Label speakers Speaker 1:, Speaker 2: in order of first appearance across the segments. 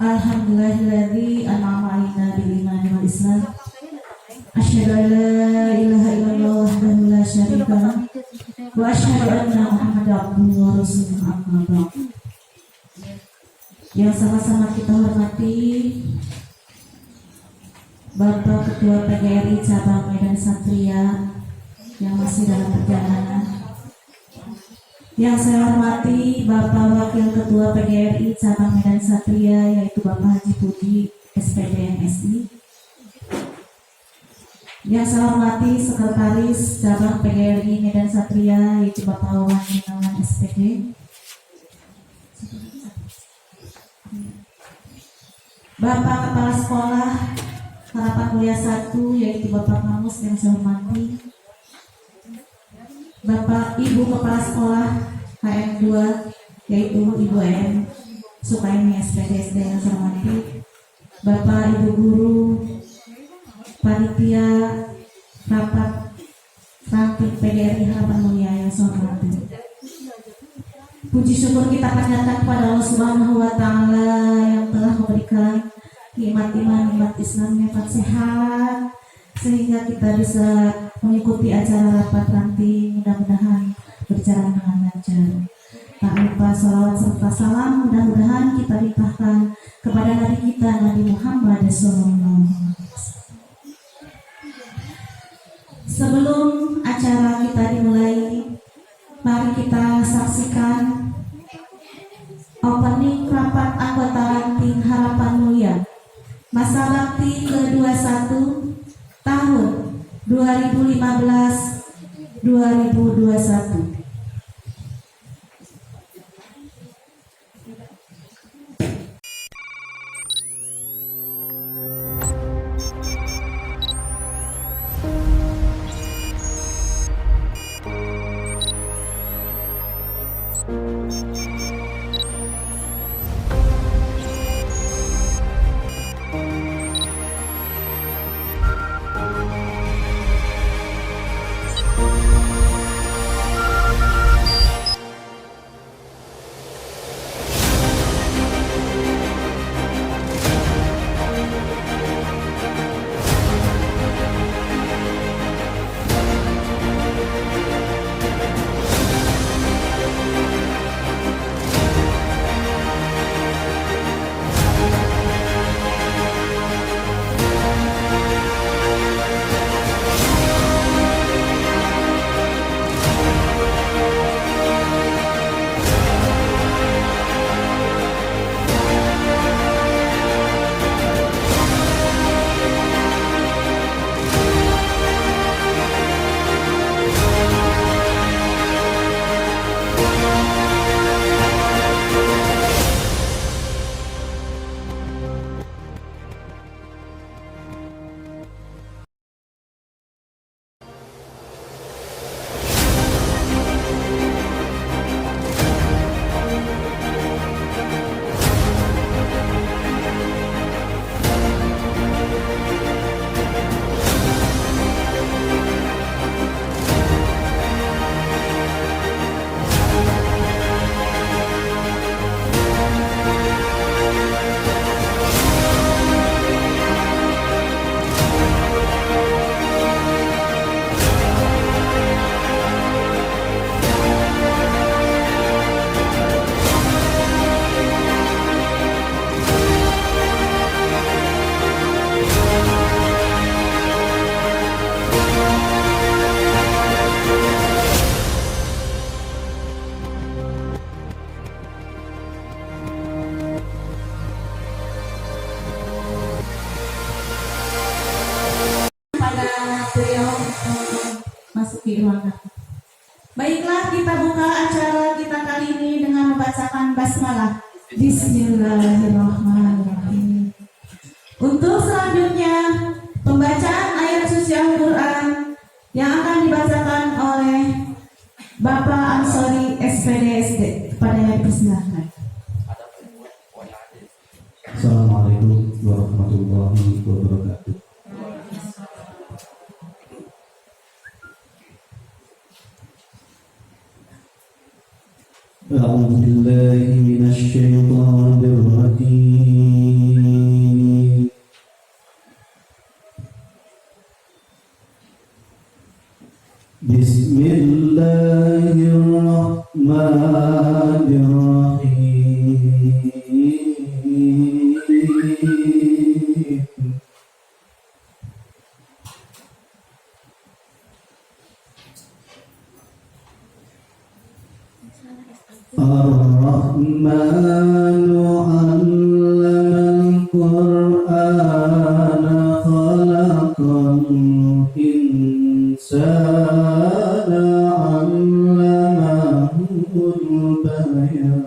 Speaker 1: Alhamdulillahilladzi an'ama 'alaina bil iman wal islam. Asyhadu an la ilaha illallah wahdahu la syarika lah wa asyhadu anna Muhammadan abduhu wa rasuluh amma ba'd. Yang sama-sama kita hormati Bapak Ketua PGRI Cabang Medan Satria yang masih dalam perjalanan. Yang saya hormati Bapak Wakil Ketua PGRI Cabang Medan Satria yaitu Bapak Haji Budi SPD MSI. Yang saya hormati Sekretaris Cabang PGRI Medan Satria yaitu Bapak Wawan Gunawan SPD. Bapak Kepala Sekolah Harapan Mulia 1 yaitu Bapak Mamus yang saya hormati. Bapak Ibu Kepala Sekolah HM2 yaitu Ibu M Sukaini SPD yang saya hormati. Bapak Ibu Guru Panitia Rapat Ranting PGRI Harapan Mulia yang saya hormati. Puji syukur kita panjatkan kepada Allah Subhanahu wa Ta'ala yang telah memberikan nikmat iman, nikmat Islam, nikmat sehat sehingga kita bisa mengikuti acara rapat ranting. Mudah-mudahan berjalan dengan lancar. Tak lupa salawat serta salam mudah-mudahan kita limpahkan kepada Nabi kita Nabi Muhammad SAW. Sebelum acara kita dimulai, mari kita saksikan opening rapat anggota ranting Harapan Mulia masa bakti ke-21 tahun 2015-2021. Masuki ruangan. Baiklah, kita buka acara kita kali ini dengan membacakan basmalah. Bismillahirrahmanirrahim. Untuk selanjutnya pembacaan ayat suci Al-Quran yang akan dibacakan oleh Bapak Ansori SPD SD. Kepadanya dipersilahkan.
Speaker 2: Assalamualaikum warahmatullahi wabarakatuh. أعوذ بالله من الشيطان الرجيم Ar-Rahmanu 'allamal Qur'ana khalaqal insana 'allamahul bayan.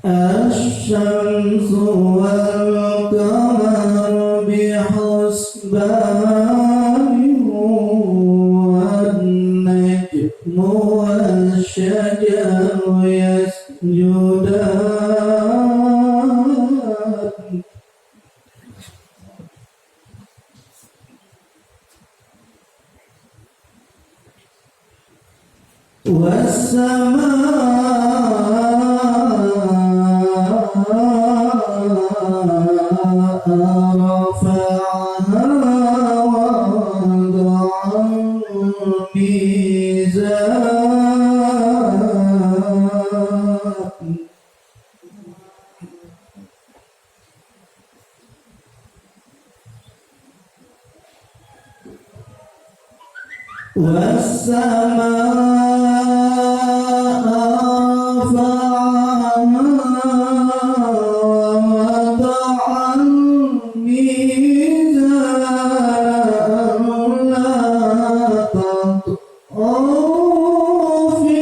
Speaker 2: Asy-syamsu wal qamaru bihusbanin wan najmu wasyajaru yasjudan. رفعها ووضع الميزان والسماء رفعها ووضع الميزان لا تطغوا في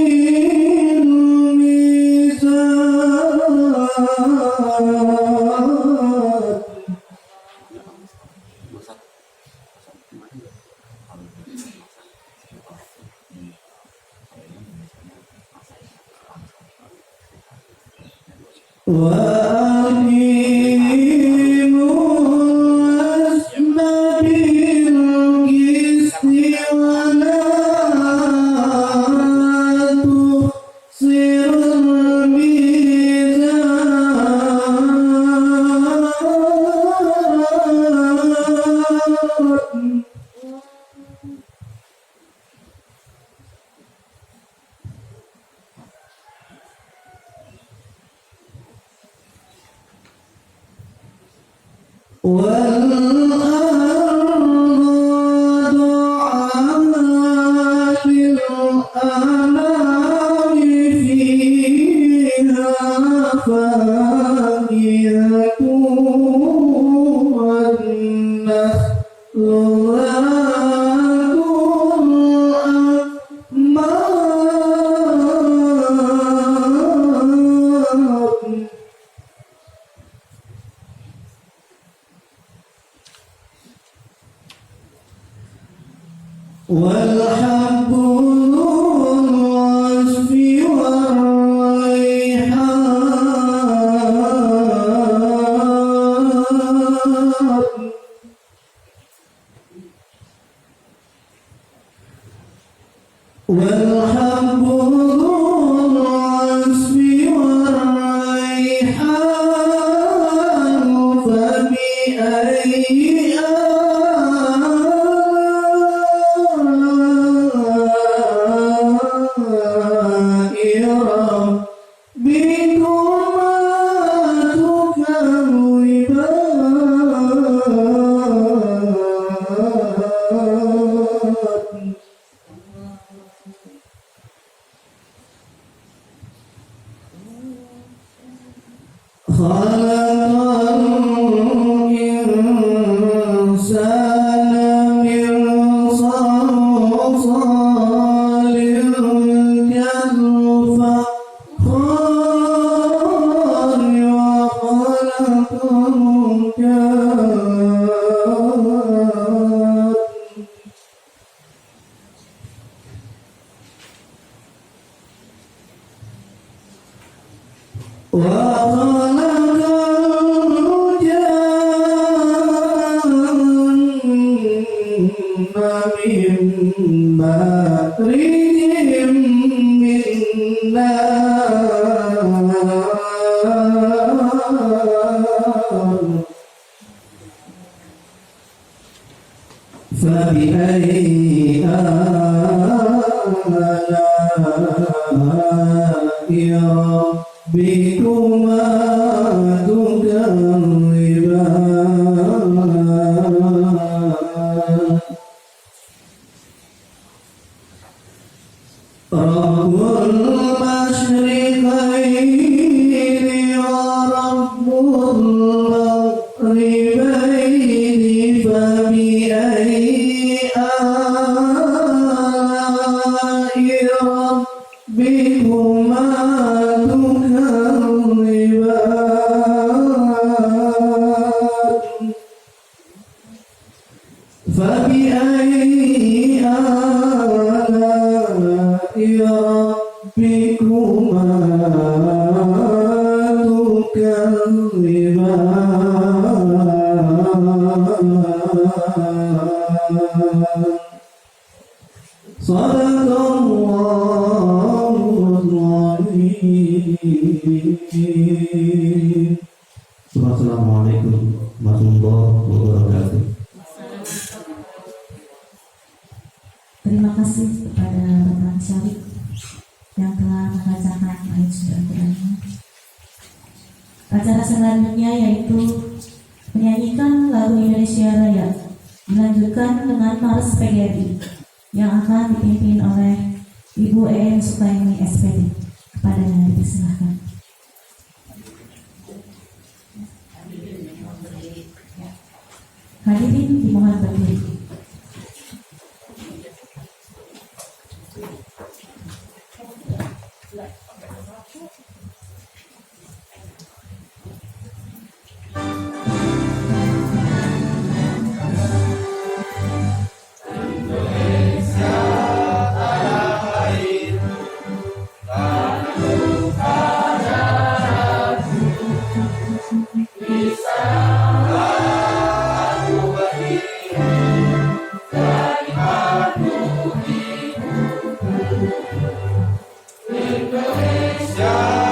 Speaker 2: الميزان وأقيموا الوزن بالقسط ولا تخسروا الميزان والأرض وضعها للأنام فيها فاكهة والنخل الأكمام والحب ذو العصف والريحان والحب ذو العصف والريحان فبأي فبأي آلاء ربكما تكذبان رب المشرقين ورب المغربين فبأي آلاء ربكما تكذبان فبأي آلاء ربكما تكذبان صدق الله العظيم. Assalamualaikum warahmatullahi wabarakatuh.
Speaker 1: Terima kasih kepada Bapak Syarif yang telah membacakan ayat suci Al-Qurannya. Acara selanjutnya yaitu menyanyikan lagu Indonesia Raya, dilanjutkan dengan Mars PGRI yang akan dipimpin oleh Ibu EM Sukaini SPD. Kepadanya dipersilahkan. Hadirin dimohon berdiri.
Speaker 2: Indonesia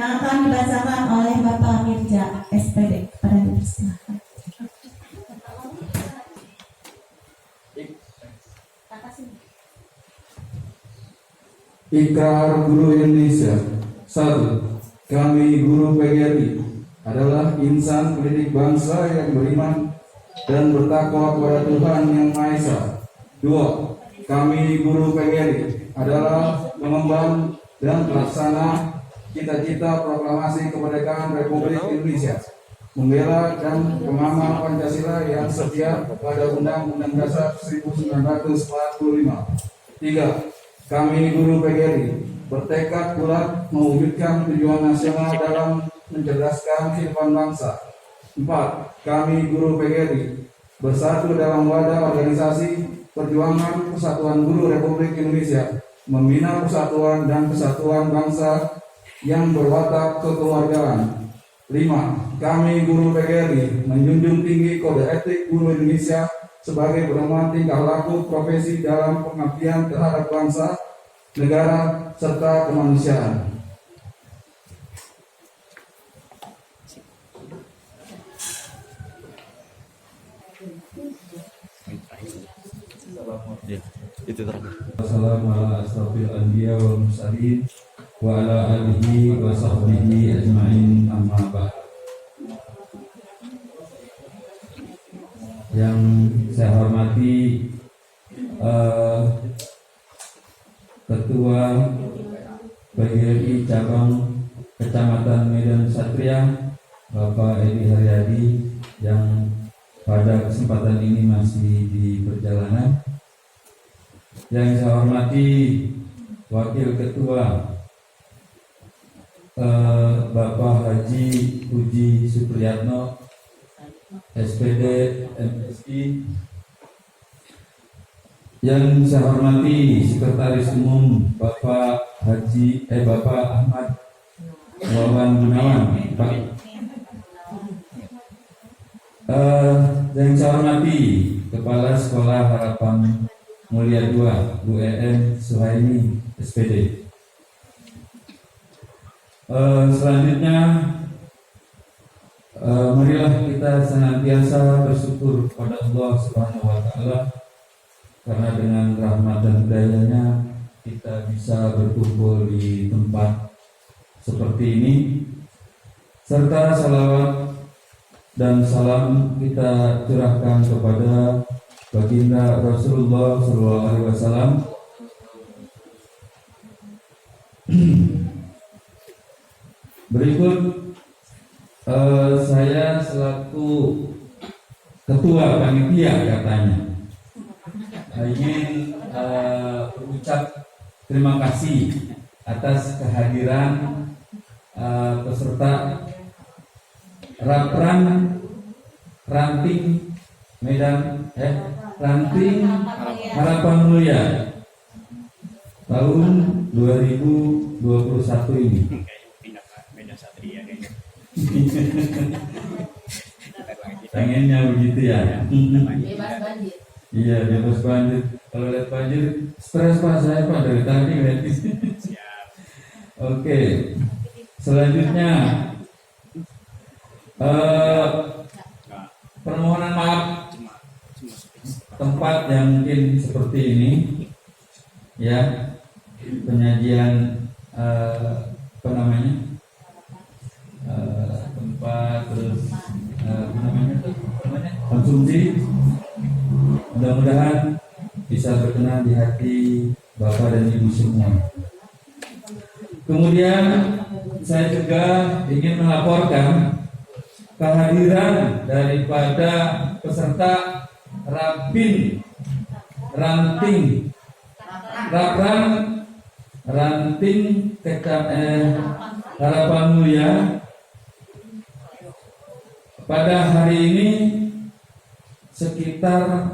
Speaker 1: yang akan dibacakan oleh Bapak Mirja SPD. Kepada dipersilakan.
Speaker 3: Ikrar Guru Indonesia. 1. Kami guru PGRI adalah insan pendidik bangsa yang beriman dan bertakwa kepada Tuhan Yang Maha Esa. 2. Kami guru PGRI adalah pengemban dan pelaksana cita-cita proklamasi kemerdekaan Republik Indonesia, membela dan pengamal Pancasila yang setia pada Undang-Undang Dasar 1945. 3. Kami guru PGRI bertekad kuat mewujudkan tujuan nasional dalam mencerdaskan kehidupan bangsa. 4. Kami guru PGRI bersatu dalam wadah organisasi Perjuangan Persatuan Guru Republik Indonesia, membina persatuan dan kesatuan bangsa yang berwatak kekeluargaan. 5. Kami guru PGRI menjunjung tinggi kode etik guru Indonesia sebagai pedoman tingkah laku profesi dalam pengabdian terhadap bangsa, negara, serta kemanusiaan.
Speaker 4: Itu terakhir.
Speaker 3: Wassalamualaikum warahmatullahi wabarakatuh. Wa ala alihi wa sahbihi ajma'in, amma ba'd. Yang saya hormati Ketua PGRI Cabang Kecamatan Medan Satria, Bapak Edi Haryadi, yang pada kesempatan ini masih di perjalanan. Yang saya hormati Wakil Ketua Bapak Haji Puji Supriyatno, SPD MSI. Yang saya hormati Sekretaris Umum Bapak Ahmad Wawan Gunawan, Pak. Yang saya hormati Kepala Sekolah Harapan Mulia 2 Bu EM Suhaimi, SPD. Selanjutnya, marilah kita senantiasa bersyukur kepada Allah Subhanahu wa Ta'ala, karena dengan rahmat dan hidayahnya kita bisa berkumpul di tempat seperti ini, serta salawat dan salam kita curahkan kepada baginda Rasulullah SAW. Berikut saya selaku ketua panitia katanya ingin berucap terima kasih atas kehadiran peserta Rapran Ranting Ranting Harapan Mulia tahun 2021 ini. Pengennya begitu ya.
Speaker 5: Bebas banjir.
Speaker 3: Iya, bebas banjir. Kalau lihat banjir, stres Pak saya Pak dari tadi. Oke. Selanjutnya permohonan maaf tempat yang mungkin seperti ini ya, penyajian tempat terus konsumsi, mudah-mudahan bisa berkenan di hati Bapak dan Ibu semua. Kemudian saya juga ingin melaporkan kehadiran daripada peserta Rapran Ranting Harapan Mulia pada hari ini sekitar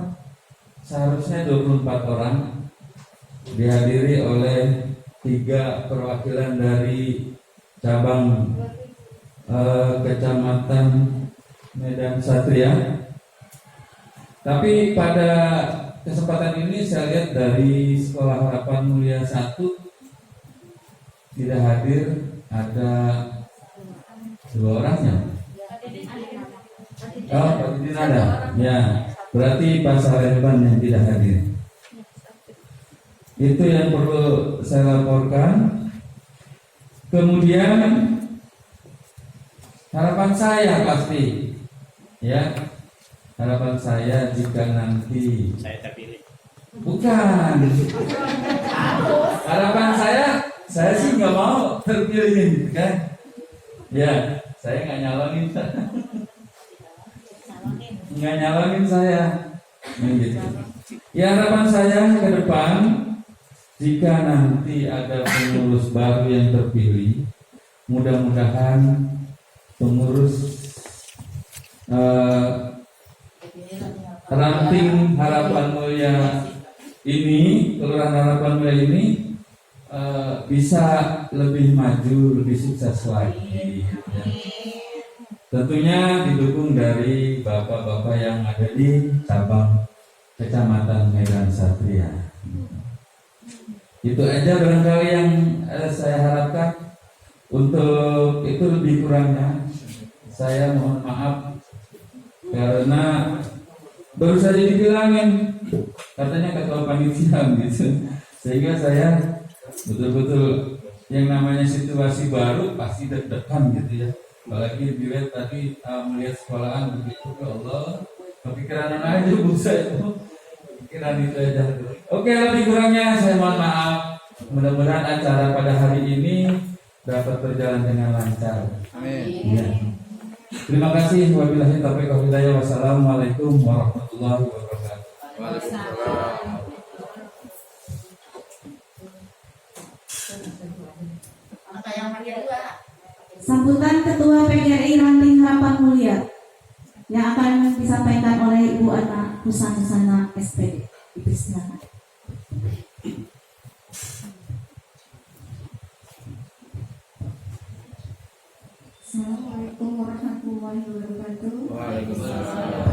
Speaker 3: seharusnya 24 orang, dihadiri oleh 3 perwakilan dari cabang Kecamatan Medan Satria. Tapi pada kesempatan ini saya lihat dari Sekolah Harapan Mulia 1 tidak hadir, ada Dua orangnya. Oh, Pak Didin ada. Ya, berarti Pak Sareban yang tidak hadir. Itu yang perlu saya laporkan. Kemudian harapan saya pasti, ya, harapan saya jika nanti
Speaker 4: Saya terpilih.
Speaker 3: bukan harapan saya sih nggak mau terpilih, gitu kan? Ya, saya nggak nyalonin, nggak nyalonin saya, gitu. Ya, harapan saya ke depan, jika nanti ada pengurus baru yang terpilih, mudah-mudahan pengurus ranting harapan mulia ini, kelurahan harapan mulia ini bisa lebih maju, lebih sukses lagi. Ya. Tentunya didukung dari bapak-bapak yang ada di cabang Kecamatan Medan Satria. Itu aja barangkali yang saya harapkan. Untuk itu lebih kurangnya saya mohon maaf karena baru saja dibilangin katanya ketua panitia gitu, sehingga saya betul-betul yang namanya situasi baru pasti deg-degan gitu ya. Apalagi dilihat tadi melihat sekolahan begitu, ya Allah, kepikiran aja bu saya itu, pikiran itu aja. Oke, lebih kurangnya saya mohon maaf. Mudah-mudahan acara pada hari ini dapat berjalan dengan lancar.
Speaker 4: Amin.
Speaker 3: Ya. Terima kasih. Wabillahi taufiq wal hidayah. Wassalamualaikum warahmatullahi wabarakatuh.
Speaker 1: Sambutan Ketua PGRI Ranting Harapan Mulia yang akan disampaikan oleh Ibu Ana Husana SPD. Dipersilakan.
Speaker 5: Assalamualaikum warahmatullahi wabarakatuh.
Speaker 3: Waalaikumsalam.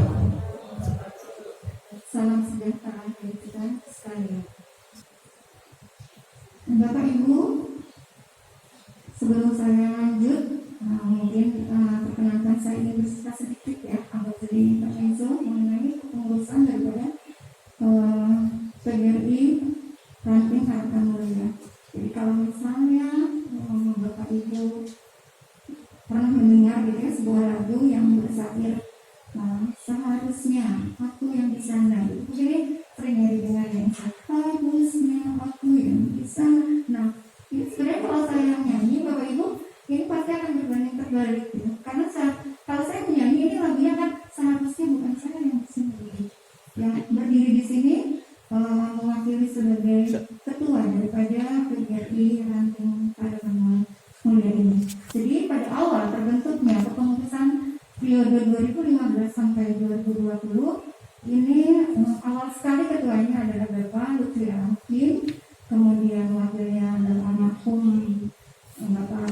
Speaker 5: Salam sejahtera bagi kita sekalian. Bapak Ibu, sebelum saya lanjut, mungkin perkenalkan saya ini bercerita sedikit ya, anggota di Intermezzo mengenai kepengurusan daripada PGRI Ranting Harapan Mulia. Jadi kalau misalnya Bapak Ibu pernah mendengar gitu ya sebuah lagu yang bersair seharusnya aku yang di sana, jadi sering ya didengar ya, seharusnya aku yang di sana. Nah, ini sebenarnya kalau saya yang nyanyi Bapak Ibu, ini pasti akan berbanding terbalik ya. Karena kalau saya menyanyi ini lagunya kan seharusnya bukan saya yang di sini, yang berdiri di sini mewakili sebagai ketua daripada PGRI Ranting Harapan Mulia ini. Jadi pada awal terbentuknya kepengurusan periode 2015 sampai 2020 ini awal sekali ketuanya adalah Bapak Lutfi Hakim, kemudian wakilnya adalah almarhum Bapak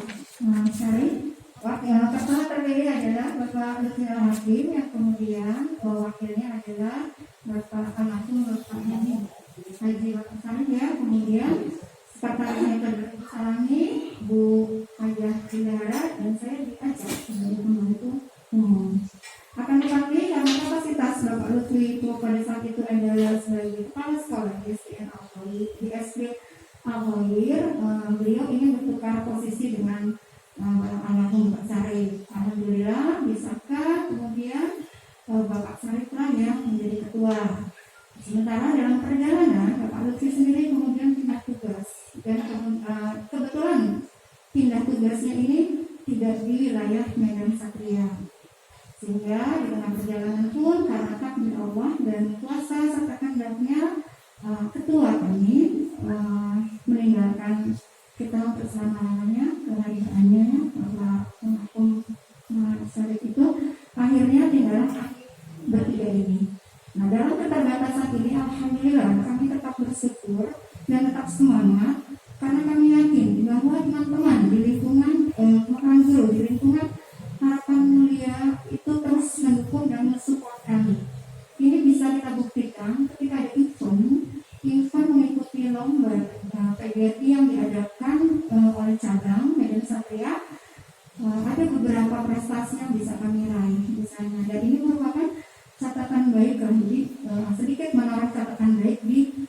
Speaker 5: Syarif. Pertama terpilih adalah Bapak Lutfi Hakim, yang kemudian wakilnya adalah Bapak almarhum Bapak Haji Bapak Syarif ya, kemudian sekretarisnya adalah Salami, Bu Hajah Bindara, dan saya diajak sebagai pembantu umum. Akan tetapi karena kapasitas Bapak Lutfi itu pada saat itu adalah sebagai kepala sekolah di SDN Al-Khair, beliau ingin bertukar posisi dengan almarhum Bapak Syarif. Alhamdulillah disahkan, kemudian Bapak Syarif lah yang menjadi ketua. Sementara dalam perjalanan Bapak Lutfi sendiri kemudian pindah tugas, dan kebetulan pindah tugasnya ini tidak di wilayah Medan Satria, sehingga di tengah perjalanan pun karena takdir Allah dan kuasa serta kehendaknya ketua kami meninggalkan kita untuk selama-lamanya, kehadirannya Bapak almarhum Syarif itu akhirnya tinggal bertiga ini. Nah, dalam keterbatasan ini alhamdulillah kami tetap bersyukur dan tetap semangat karena kami yakin bahwa teman-teman di lingkungan Mekanjur, di lingkungan Harapan Mulia itu terus mendukung dan mensupport kami. Ini bisa kita buktikan ketika ada event mengikuti lomba PGRI yang diadakan oleh cabang Medan Satria. Ada beberapa baik kan, jadi sedikit menaruh catatan baik di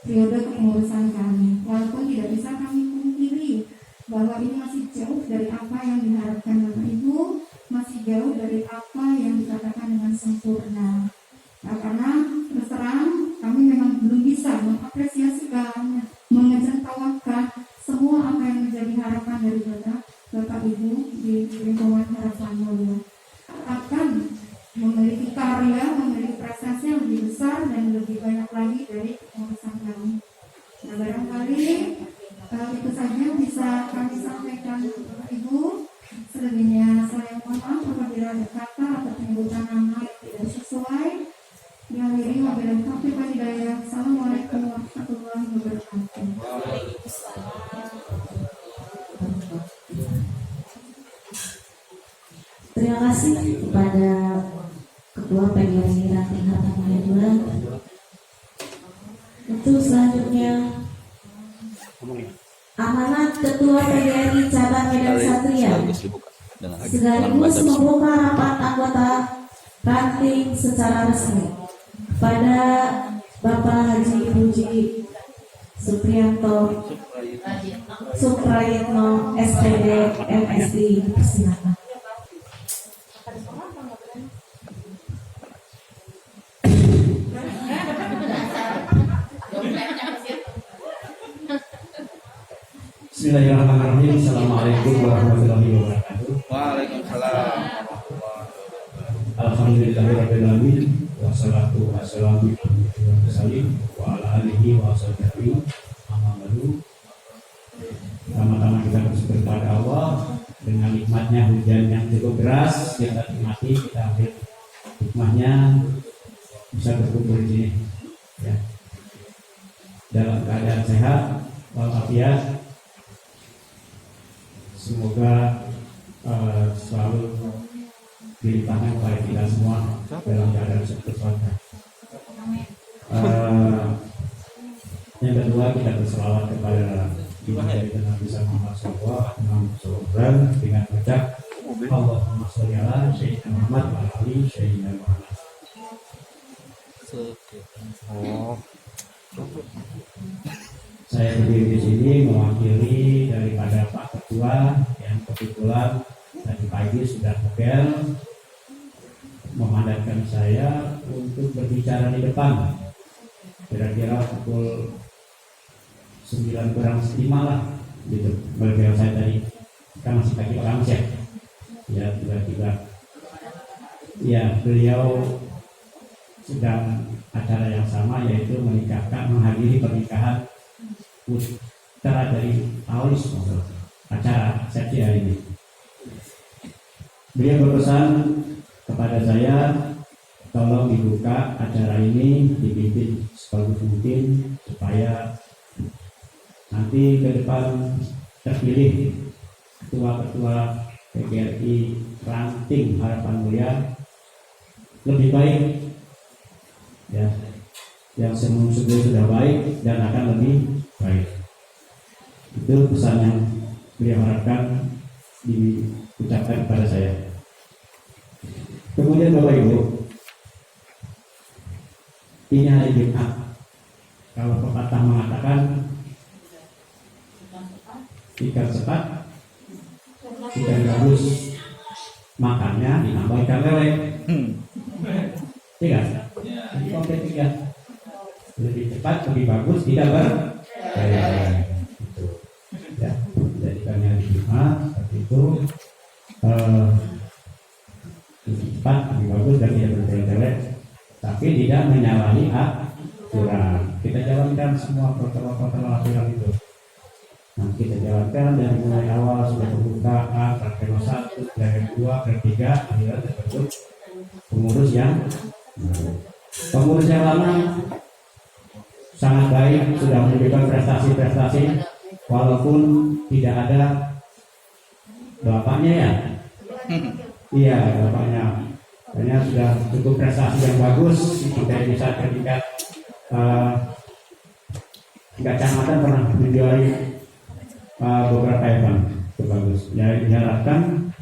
Speaker 5: periode kepengurusan kami. Walaupun tidak bisa kami pungkiri bahwa ini masih jauh dari apa yang diharapkan Bapak Ibu, masih jauh dari apa yang dikatakan dengan sempurna. Nah, karena terus terang kami memang belum bisa mengapresiasikan, mengecentawakan semua apa yang menjadi harapan dari Bapak Ibu di lingkungan Harapan Mulia. Akan memiliki karya, memiliki prestasi yang lebih besar dan lebih banyak lagi dari pengurusan kami. Nah, barangkali itu saja bisa kami sampaikan Bapak Ibu. Selebihnya saya mohon maaf apabila ada kata atau penyebutan nama yang tidak sesuai. Dihadiri wabillahi taufiq wal hidayah. Assalamualaikum warahmatullahi wabarakatuh.
Speaker 1: Terima kasih kepada Ketua PGRI Ranting Harapan Mulia 2. Untuk selanjutnya amanat Ketua PGRI Cabang Medan Satria sekaligus membuka rapat anggota ranting secara resmi kepada Bapak Haji Puji Supriyanto Suprayitno SPD MSD, persilakan.
Speaker 2: Bismillahirrahmanirrahim. Assalamualaikum warahmatullahi wabarakatuh.
Speaker 4: Waalaikumsalam.
Speaker 2: Alhamdulillahirabbil alamin. Wassalatu wassalamu wa ala alihi wa sahbihi amma ba'du. Pertama-tama kita bersyukur kepada Allah dengan nikmatnya hujan yang cukup deras, kita nikmati, kita ambil hikmahnya, bisa berkumpul di sini ya, dalam keadaan sehat walafiat. Semoga selalu dilimpahkan kepada kita semua dalam keadaan seperti itu. Yang kedua, kita berselawat kepada Nabi Muhammad SAW dengan ucap Allahumma sholli ala Sayyidina Muhammad wa ala ali Sayyidina Muhammad. Saya berdiri di sini mewakili daripada Pak Ketua yang kebetulan tadi pagi sudah bel memandatkan saya untuk berbicara di depan. Kira-kira pukul 9 kurang 5 lah gitu. Bel saya tadi kan masih pagi Pak Kamis ya. Ya tiba-tiba ya beliau sedang acara yang sama, yaitu menghadiri pernikahan putra dari Aulis, acara resepsi hari ini. Beliau berpesan kepada saya, tolong dibuka acara ini, dipimpin sebagus mungkin supaya nanti ke depan terpilih ketua-ketua PGRI Ranting Harapan Mulia lebih baik ya, yang sebelum-sebelum sudah baik dan akan lebih baik. Itu pesan yang beliau harapkan diucapkan kepada saya. Kemudian Bapak Ibu, ini hari Jumat. Kalau pepatah mengatakan ikan cepat, ikan bagus makannya ditambah ikan lele. Iya, jadi komplit tiga. Lebih cepat, lebih bagus, tidak berlele. Gitu. Ya, jadikannya di Jumat seperti itu. Lebih cepat, lebih bagus dan tidak bertele-tele, tapi tidak menyalahi aturan. Kita jalankan semua protokol-protokol aturan itu. Nah, kita jalankan dari mulai awal sudah pembukaan, praktek 1, praktek 2, praktek 3, akhirnya tersebut pengurus yang lama sangat baik, sudah menunjukkan prestasi-prestasi walaupun tidak ada bapaknya ya. Iya, bapaknya. Karena sudah cukup prestasi yang bagus, kita bisa tingkat kecamatan pernah menjuari beberapa event, itu bagus. Ya, diharapkan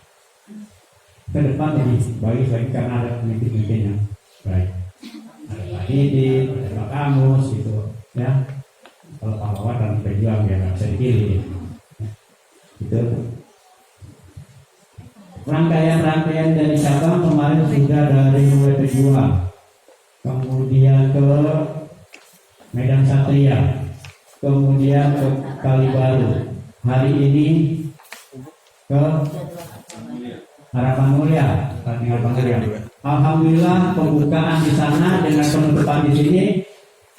Speaker 2: ke depan lebih baik lagi karena ada pemimpin-pemimpin yang baik. Didik, ada Pak Kamus gitu ya. Kalau pahlawan dan pejuang ya nggak bisa dipilih. Itu rangkaian-rangkaian dari cabang kemarin sudah dari mulai pejuang, kemudian ke Medan Satria, kemudian ke Kalibaru. Hari ini ke Harapan Mulia, Harapan Mulia. Alhamdulillah pembukaan di sana dengan penutupan di sini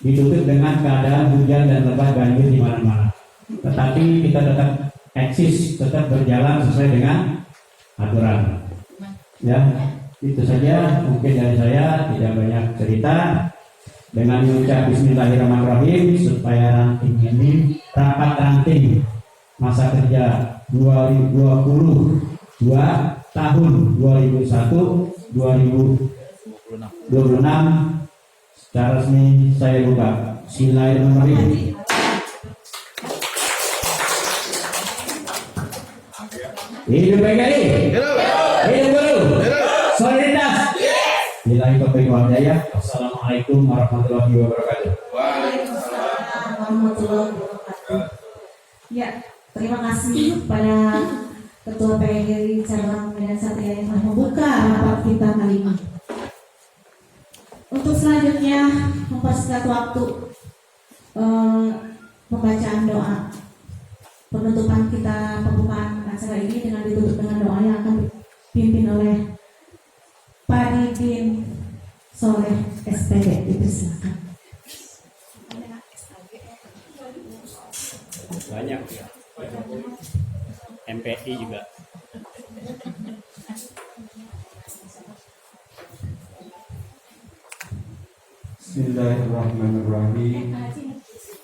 Speaker 2: ditutup dengan keadaan hujan dan lebat banjir di mana-mana. Tetapi kita tetap eksis, tetap berjalan sesuai dengan aturan. Ya, itu saja mungkin dari saya, tidak banyak cerita. Dengan mengucap Bismillahirrahmanirrahim supaya ranting ini rapat ranting masa kerja 2022 tahun 2001-2026 secara resmi saya buka. Bismillahirrahmanirrahim. Hidup PGRI, hidup guru, solidaritas. Billahi taufiq wal hidayah. Wassalamualaikum warahmatullahi wabarakatuh.
Speaker 1: Waalaikumsalam warahmatullahi wabarakatuh. Ya, terima kasih kepada Ketua PGRI Cabang Medan Satria yang telah membuka rapat kita kali ini. Untuk selanjutnya mempersingkat waktu pembacaan doa penutupan kita, pembukaan acara ini dengan ditutup dengan doa yang akan dipimpin oleh Pak Didin Soleh SPD. Dipersilakan.
Speaker 2: Banyak ya. MPI juga.
Speaker 3: Bismillahirrahmanirrahim.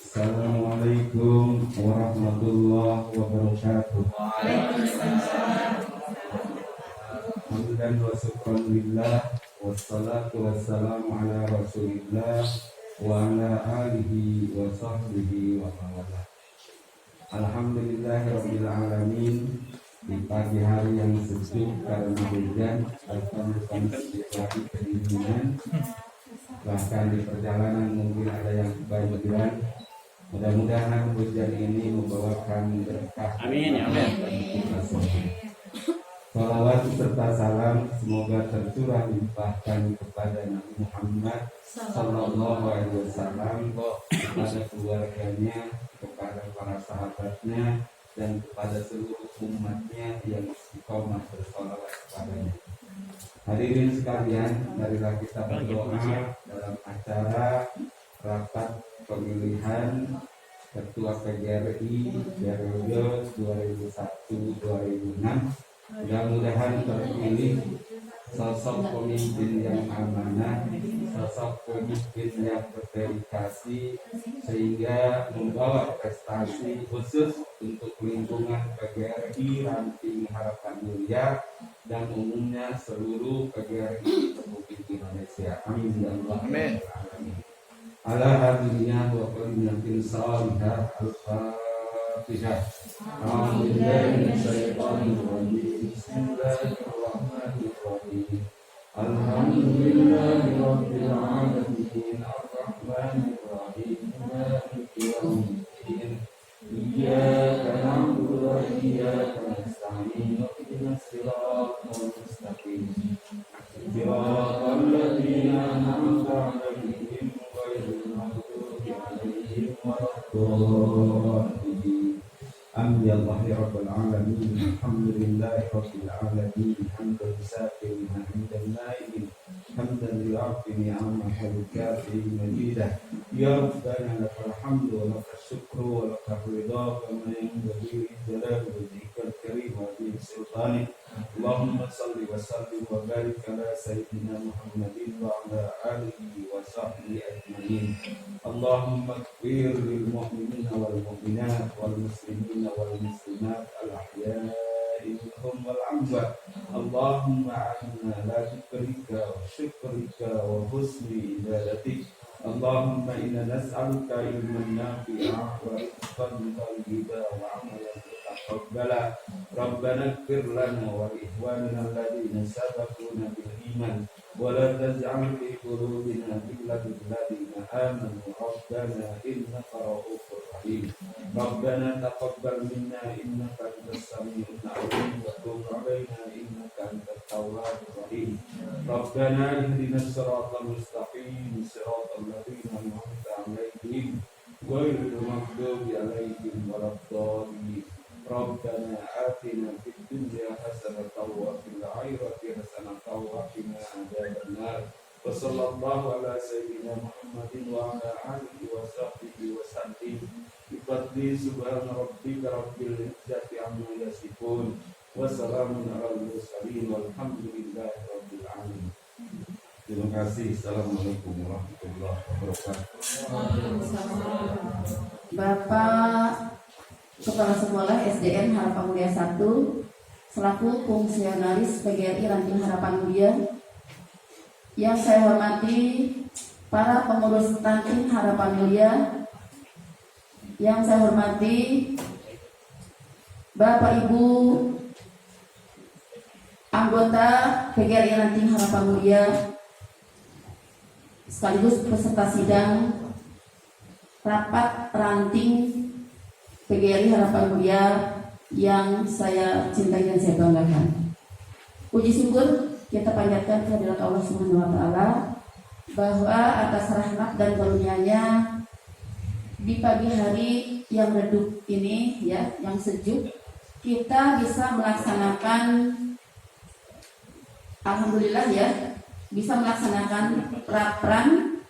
Speaker 3: Assalamualaikum warahmatullahi wabarakatuh. Hamdan wa syukran lillah, wassalatu wassalamu ala rasulillah wa ala alihi wa sahbihi wa mawala. Alhamdulillahirabbil alamin. Di pagi hari yang sejuk karena hujan atau bukan situasi kedinginan, bahkan di perjalanan mungkin ada yang kebanjiran. Mudah-mudahan hujan ini membawakan berkah.
Speaker 2: Amin ya Allah.
Speaker 3: Salawat serta salam semoga tercurah limpahkan kepada Nabi Muhammad Sallallahu Alaihi Wasallam, kepada keluarganya, kepada para sahabatnya, dan kepada seluruh umatnya yang istiqomah bersalawat kepadanya. Hadirin sekalian, marilah kita berdoa dalam acara rapat pemilihan Ketua PGRI periode 2001-2006. Mudah-mudahan terpilih sosok pemimpin yang amanah, sosok pemimpin yang berdedikasi, sehingga membawa prestasi khusus untuk lingkungan PGRI Ranting Harapan Mulia dan umumnya seluruh PGRI Republik Indonesia. Amin ya Allah. Amin. Ala hadiniya wa qulinatin salihah al-fatihah. Bismillahirrahmanirrahim. Alhamdulillahi rabbil alamin arrahmanir rahim maliki yaumiddin. Iyyaka na'budu wa iyyaka nasta'in ihdinas siratal mustaqim. Siratal ladzina an'amta 'alaihim ghairil maghdubi 'alaihim waladdallin. Amin ya Allah ya Rabbal Alamin. Alhamdulillahi Rabbil Alamin. Hamdan sakirin, hamdan na'imin, hamdan li'afini amma halukati majidah. Ya Rabbana lakal hamdu wa lakal syukru wa lakal ridha kama yanbaghi li jalali wajhikal karim wa bi sultanik. Allahumma salli wa sallim wa barik ala sayyidina Muhammadin wa ala alihi wa sahbihi ajma'in. Allahumma ighfir lil mu'minina wal mu'minat wal muslimina wal muslimat al ahya'i minhum wal amwat. Allahumma a'inna ala dzikrika wa syukrika wa husni ibadatik. Allahumma inna nas'aluka ilman nafi'a wa rizqan tayyiban wa amalan mutaqabbala. Rabbana ighfir lana wa li ikhwanina alladhina sabaquna bil iman wa la taj'al fi qulubina لدن الذين آمنوا ربنا إنك رؤوف رحيم ربنا تقبل منا إنك أنت السميع العليم وتب علينا إنك أنت التواب الرحيم ربنا اهدنا الصراط المستقيم صراط الذين أنعمت عليهم غير المغضوب عليهم ولا الضالين ربنا آتنا في الدنيا حسنة وفي الآخرة حسنة وقنا عذاب النار وصلى الله على سيدنا محمد وعلى آله وصحبه وسلم بفضل سبحان ربك رب العزة عما يصفون وسلام على المرسلين والحمد لله رب العالمين. Terima kasih. Assalamualaikum warahmatullahi wabarakatuh.
Speaker 4: Bapak Kepala Sekolah SDN Harapan Mulia 1 selaku fungsionaris PGRI Ranting Harapan Mulia, yang saya hormati para pengurus Ranting Harapan Mulia, yang saya hormati Bapak Ibu anggota PGRI Ranting Harapan Mulia sekaligus peserta sidang rapat ranting PGRI Harapan Mulia yang saya cintai dan saya banggakan. Puji syukur kita panjatkan kehadirat Allah Subhanahu wa taala bahwa atas rahmat dan karunia-Nya di pagi hari yang redup ini ya, yang sejuk, kita bisa melaksanakan, alhamdulillah ya, bisa melaksanakan Rapran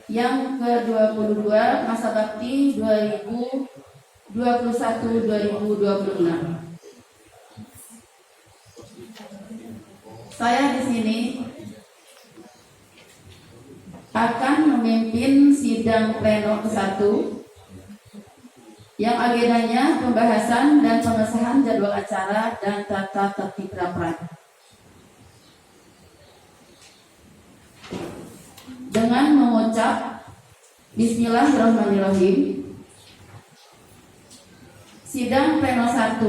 Speaker 4: yang ke-22 masa bakti 2021-2026. Saya di sini akan memimpin sidang pleno ke-1 yang agendanya pembahasan dan pengesahan jadwal acara dan tata tertib Rapran. Dengan mengucap Bismillahirrahmanirrahim, sidang pleno 1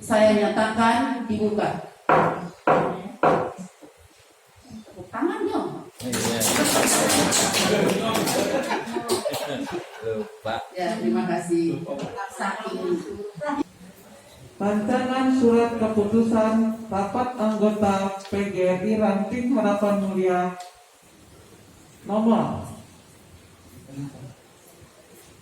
Speaker 4: saya nyatakan dibuka. Tepuk tangan dong. Ya, terima kasih. Saking
Speaker 6: Rancangan surat keputusan rapat anggota PGRI Ranting Harapan Mulia nomor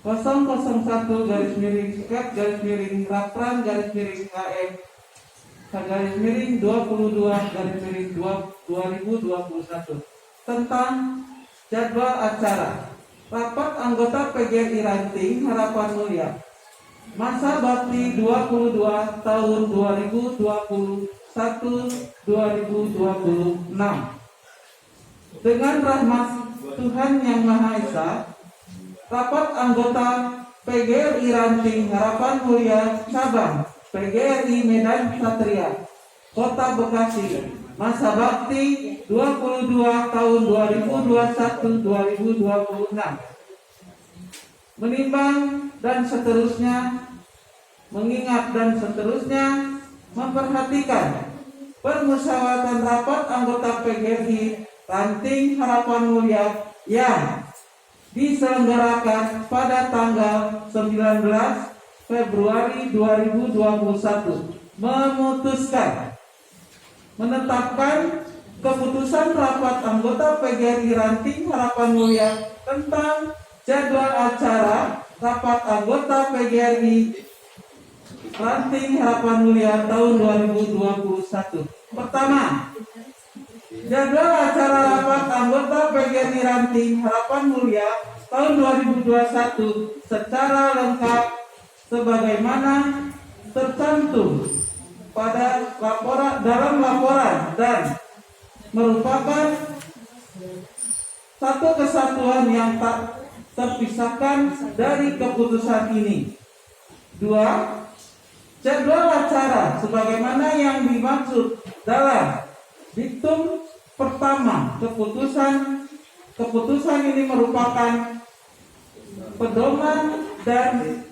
Speaker 6: 001-KM/RAPRAN/22/2021 tentang jadwal acara rapat anggota PGRI Ranting Harapan Mulia masa bakti 22 tahun 2021-2026. Dengan rahmat Tuhan Yang Maha Esa, rapat anggota PGRI Ranting Harapan Mulia cabang PGRI Medan Satria Kota Bekasi masa bakti 22 tahun 2021-2026 menimbang dan seterusnya, mengingat dan seterusnya, memperhatikan permusyawaratan rapat anggota PGRI Ranting Harapan Mulia yang diselenggarakan pada tanggal 19 Februari 2021 memutuskan menetapkan keputusan rapat anggota PGRI Ranting Harapan Mulia tentang jadwal acara rapat anggota PGRI Ranting Harapan Mulia tahun 2021. Pertama, jadwal acara rapat anggota PGRI Ranting Harapan Mulia tahun 2021 secara lengkap sebagaimana tercantum pada dalam laporan dan merupakan satu kesatuan yang tak terpisahkan dari keputusan ini. 2. Jadwal acara sebagaimana yang dimaksud dalam diktum pertama keputusan ini merupakan pedoman dan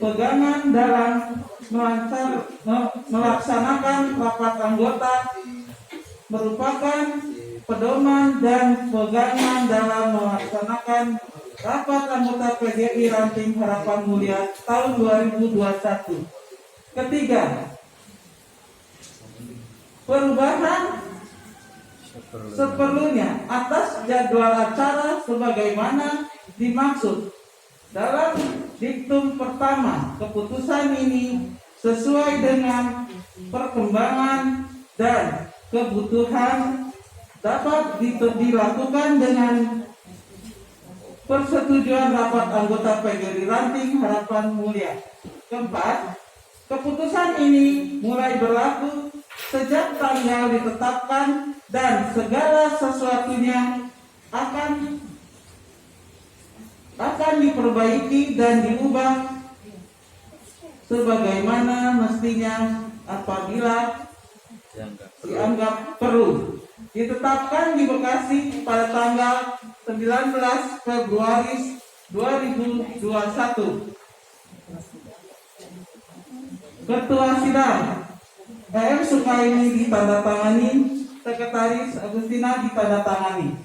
Speaker 6: pegangan dalam melaksanakan rapat anggota, merupakan pedoman dan pegangan dalam melaksanakan rapat anggota PGRI Ranting Harapan Mulia tahun 2021. Ketiga, perubahan seperlunya atas jadwal acara sebagaimana dimaksud dalam diktum pertama. Keputusan ini sesuai dengan perkembangan dan kebutuhan dapat dilakukan dengan persetujuan rapat anggota PGRI Ranting Harapan Mulia. Keempat, keputusan ini mulai berlaku sejak tanggal ditetapkan dan segala sesuatunya akan diperbaiki dan diubah sebagaimana mestinya apabila dianggap perlu. Ditetapkan di Bekasi pada tanggal 19 Februari 2021. Ketua Sidang PM Sukaini ditandatangani, Sekretaris Agustina ditandatangani.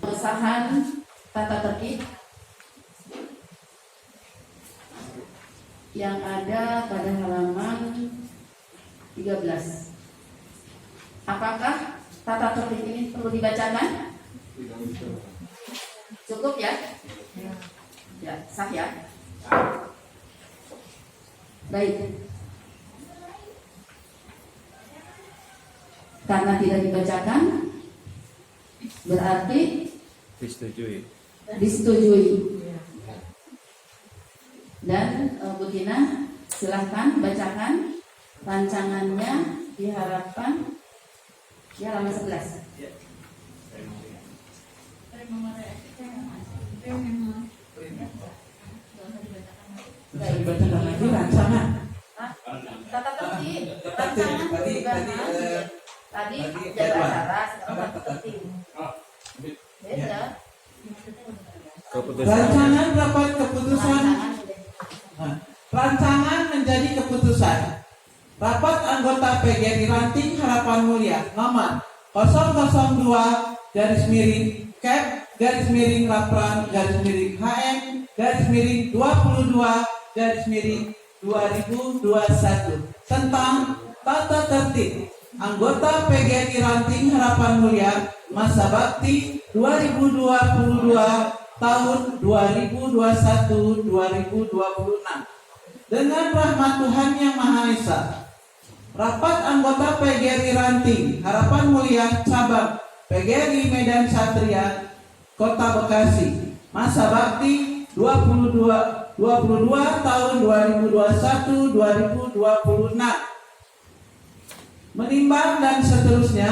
Speaker 4: Pengesahan tata tertib yang ada pada halaman 13. Apakah tata tertib ini perlu dibacakan? Cukup ya? Ya, sah ya? Baik. Karena tidak dibacakan, berarti disetujui. Dan Bu Tina, silahkan bacakan rancangannya, diharapkan di halaman 11.
Speaker 6: Bisa dibacakan lagi rancangan.
Speaker 4: Tata tertib, rancangan tadi jadwal acara, sekarang tata tertib. Beda.
Speaker 6: Rancangan rapat keputusan. Rancangan menjadi keputusan. Rapat anggota PGRI Ranting Harapan Mulia nomor 002 garis miring Cap garis miring Lapran garis miring HM garis miring 22 garis miring 2021 tentang tata tertib anggota PGRI Ranting Harapan Mulia masa bakti 2022 tahun 2021-2026 dengan rahmat Tuhan Yang Maha Esa. Rapat anggota PGRI Ranting Harapan Mulia cabang PGRI Medan Satria Kota Bekasi masa bakti 22 tahun 2021-2026 menimbang dan seterusnya,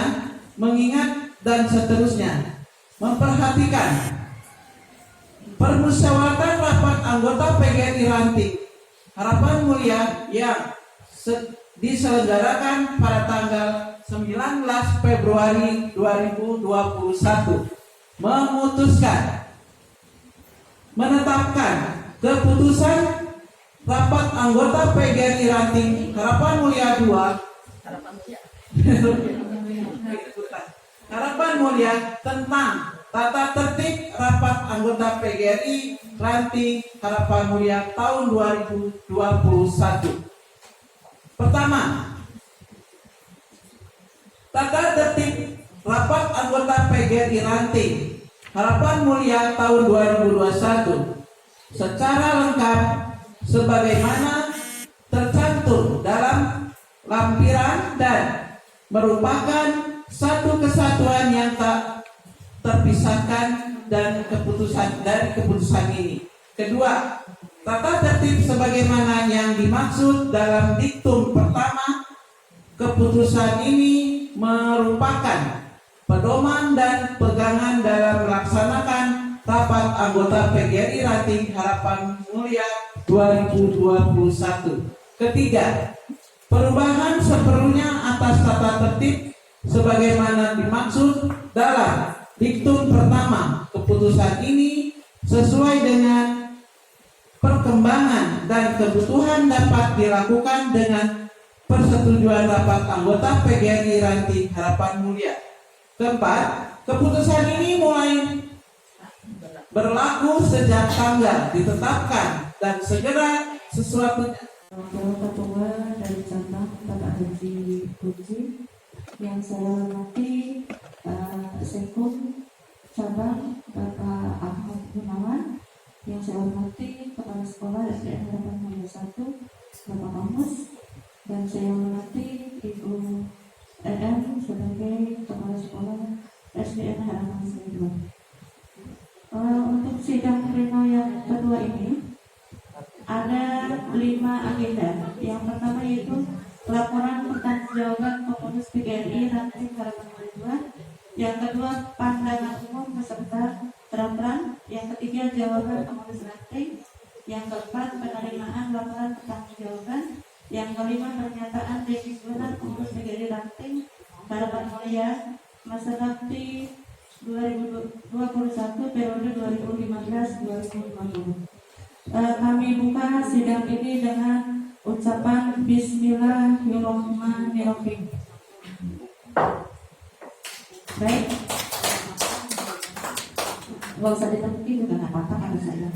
Speaker 6: mengingat dan seterusnya, memperhatikan permusyawaratan rapat anggota PGRI Ranting Harapan Mulia yang diselenggarakan pada tanggal 19 Februari 2021 memutuskan menetapkan keputusan rapat anggota PGRI Ranting Harapan Mulia 2 Harapan Mulia tentang tata tertib rapat anggota PGRI Ranting Harapan Mulia tahun 2021. Pertama, tata tertib rapat anggota PGRI Ranting Harapan Mulia tahun 2021 secara lengkap sebagaimana tercantum dalam lampiran dan merupakan satu kesatuan yang tak terpisahkan dan keputusan ini. Kedua, tata tertib sebagaimana yang dimaksud dalam diktum pertama. Keputusan ini merupakan pedoman dan pegangan dalam melaksanakan rapat anggota PGRI Ranting Harapan Mulia 2021. Ketiga, perubahan seperlunya atas tata tertib sebagaimana dimaksud dalam diktum pertama. Keputusan ini sesuai dengan perkembangan dan kebutuhan dapat dilakukan dengan persetujuan rapat anggota PGRI Ranting Harapan Mulia. Keempat, Keputusan ini mulai berlaku sejak tanggal ditetapkan dan segera sesuatunya.
Speaker 4: Wakil Ketua dari cabang Bapak Haji Puji, yang saya hormati Sekum cabang Bapak Ahmad Gunawan, yang saya hormati Kepala Sekolah SDN Harapan Mulia 1 Bapak Kamus, dan saya hormati Ibu EM sebagai Kepala Sekolah SDN Harapan Mulia 2. Untuk sidang pleno yang kedua ini ada 5 agenda. Yang pertama yaitu laporan pertanggungjawaban pengurus PGRI ranting Harapan Mulia 2. Yang kedua pandangan umum beserta terang. Yang ketiga jawaban pengurus ranting. Yang keempat penerimaan laporan pertanggungjawaban. Yang kelima pernyataan definisi pengurus PGRI ranting Harapan Mulia masa bakti 2021 periode 2015-2050. Kami buka sidang ini dengan ucapan Bismillahirrahmanirrahim. Baik, nggak usah ditepuk juga nggak apa-apa kalau saya.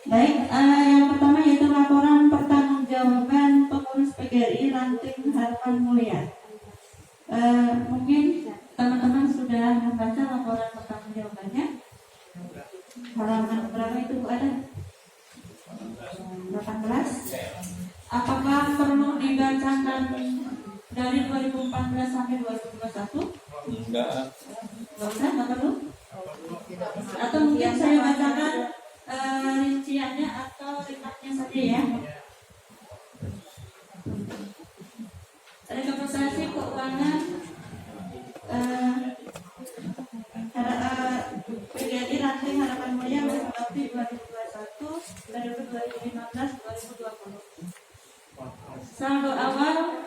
Speaker 4: Baik, yang pertama yaitu laporan pertanggungjawaban pengurus PGRI ranting Harapan Mulia. Mungkin teman-teman sudah membaca laporan pertanggungjawabannya. Halaman berapa itu Bu ada? 18. Apakah perlu dibacakan dari 2014 sampai 2021? Enggak usah, nggak perlu. Atau mungkin saya bacakan rinciannya atau ringkasnya saja ya. Rekomendasi keuangan PGRI ranting Harapan Mulia masa bakti 2021 periode 2015-2020. Saldo awal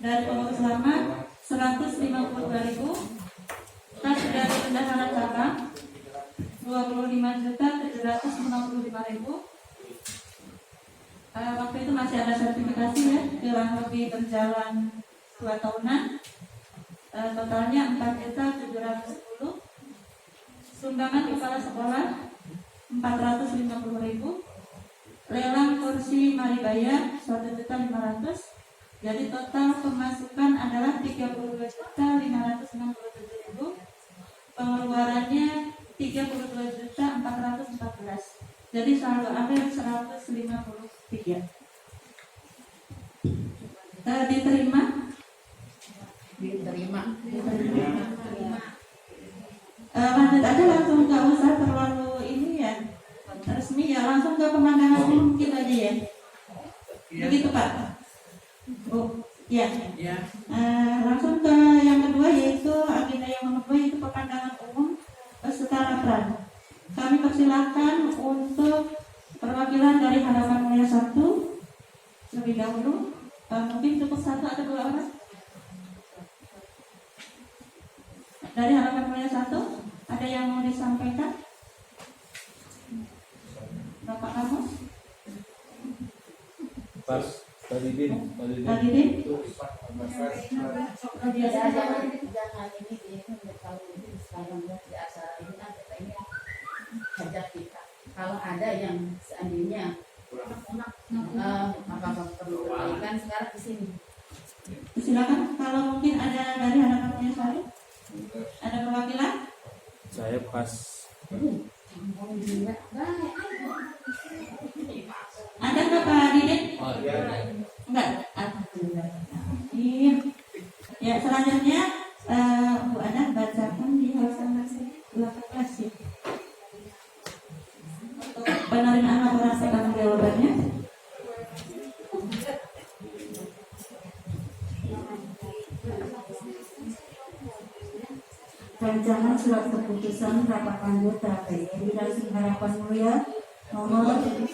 Speaker 4: dari pengurus lama 152.000, kas dari bendahara cabang 25.755.000. Waktu itu masih ada sertifikasi ya, kurang lebih berjalan 2 tahunan. Totalnya 4.710. Sumbangan kepala sekolah 450.000. Lelang kursi Maribaya 1.500.000. Jadi total pemasukan adalah 32.567.000. Pengeluarannya 32.414. Jadi saldo akhir 153. Diterima. Lanjut aja, langsung nggak usah terlalu ini ya resmi ya, langsung ke pemandangan dulu mungkin aja ya. Begitu Pak. Oh ya. Langsung ke yang kedua yaitu agenda yang nomor 2 yaitu pemandangan umum secara peran. Kami persilakan untuk perwakilan dari Harapan Mulia 1 lebih dahulu. Mungkin cukup 1 atau 2 orang dari Harapan Mulia 1. Ada yang mau disampaikan? Bapak Kamus?
Speaker 7: Pas tadi din.
Speaker 4: Tadi din?
Speaker 8: Jangan ini kalau ini sekarang di acara ini kan kita ini hajat kita. Kalau ada yang seandainya apa perlu perbaikan sekarang di sini.
Speaker 4: Silakan kalau mungkin ada dari Harapan Mulia 1. Ada perwakilan?
Speaker 7: Saya pas.
Speaker 4: Ada nggak Pak Didin? Enggak. Iya. Ya selanjutnya Bu Ana bacakan di halaman 18 ya. Untuk penerimaan laporan pertanggungjawabannya.
Speaker 9: Rancangan surat keputusan rapat anggota PGRI Ranting Harapan Mulia nomor 2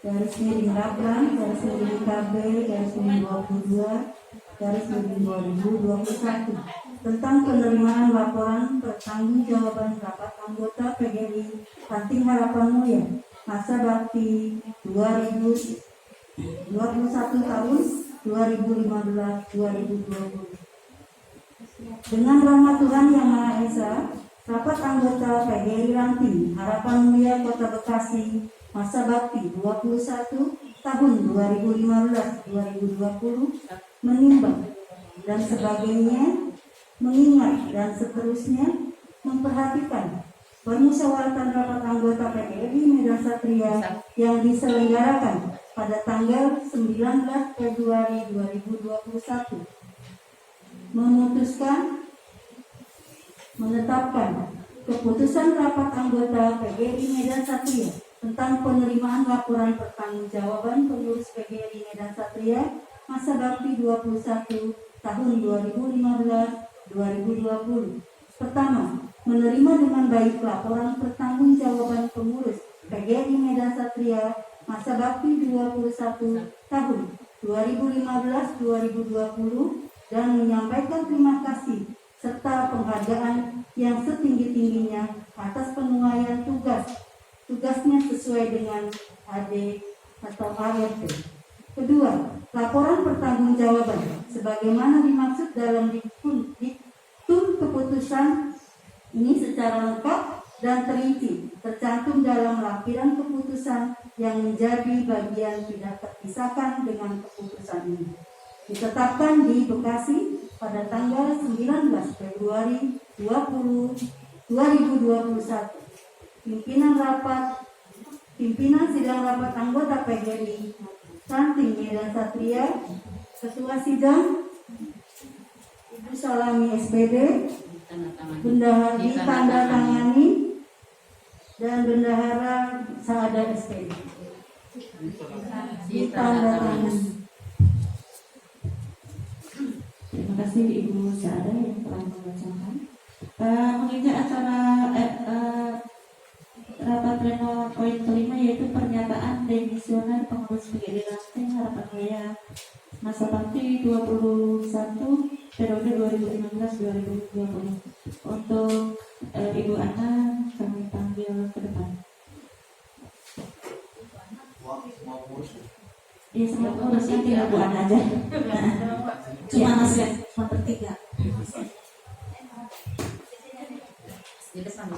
Speaker 9: garis miring Raplan garis miring KB garis miring 22 garis miring 2021 tentang penerimaan laporan pertanggungjawaban rapat anggota PGRI Ranting Harapan Mulia masa bakti 2021 tahun 2015-2020. Dengan rahmat Tuhan Yang Maha Esa, rapat anggota PGRI Ranting Harapan Mulia Kota Bekasi masa bakti 21 tahun 2015-2020 menimbang dan sebagainya, mengingat dan seterusnya, memperhatikan permusyawaratan rapat anggota PGRI Medan Satria yang diselenggarakan pada tanggal 19 Februari 2021, memutuskan menetapkan keputusan rapat anggota PGRI Medan Satria tentang penerimaan laporan pertanggungjawaban pengurus PGRI Medan Satria masa bakti 21 tahun 2015-2020. Pertama, menerima dengan baik laporan pertanggungjawaban pengurus PGRI Medan Satria masa bakti 21 tahun 2015-2020 dan menyampaikan terima kasih serta penghargaan yang setinggi-tingginya atas penunaian tugasnya sesuai dengan AD atau ART. Kedua, laporan pertanggungjawaban sebagaimana dimaksud dalam diktum keputusan ini secara lengkap dan terinci tercantum dalam lampiran keputusan yang menjadi bagian tidak terpisahkan dengan keputusan ini. Ditetapkan di Bekasi pada tanggal 19 Februari 2021. Pimpinan sidang rapat anggota PGRI Ranting Medan Satria, Ketua Sidang Ibu Salami SPD, Bendahara ditandatangani dan Bendahara Saada SPD ditandatangani.
Speaker 1: Terima kasih Ibu Saada yang telah membacakan. Menginjak acara rapat pleno poin kelima, yaitu pernyataan demisioner pengurus PGRI Ranting Harapan Mulia masa bakti 21 periode 2015-2020. Untuk Ibu Ana kami panggil ke depan. Iya, semua pengurusnya tinggal Bu Ana aja. Cuma masih bertiga.
Speaker 8: Di depan.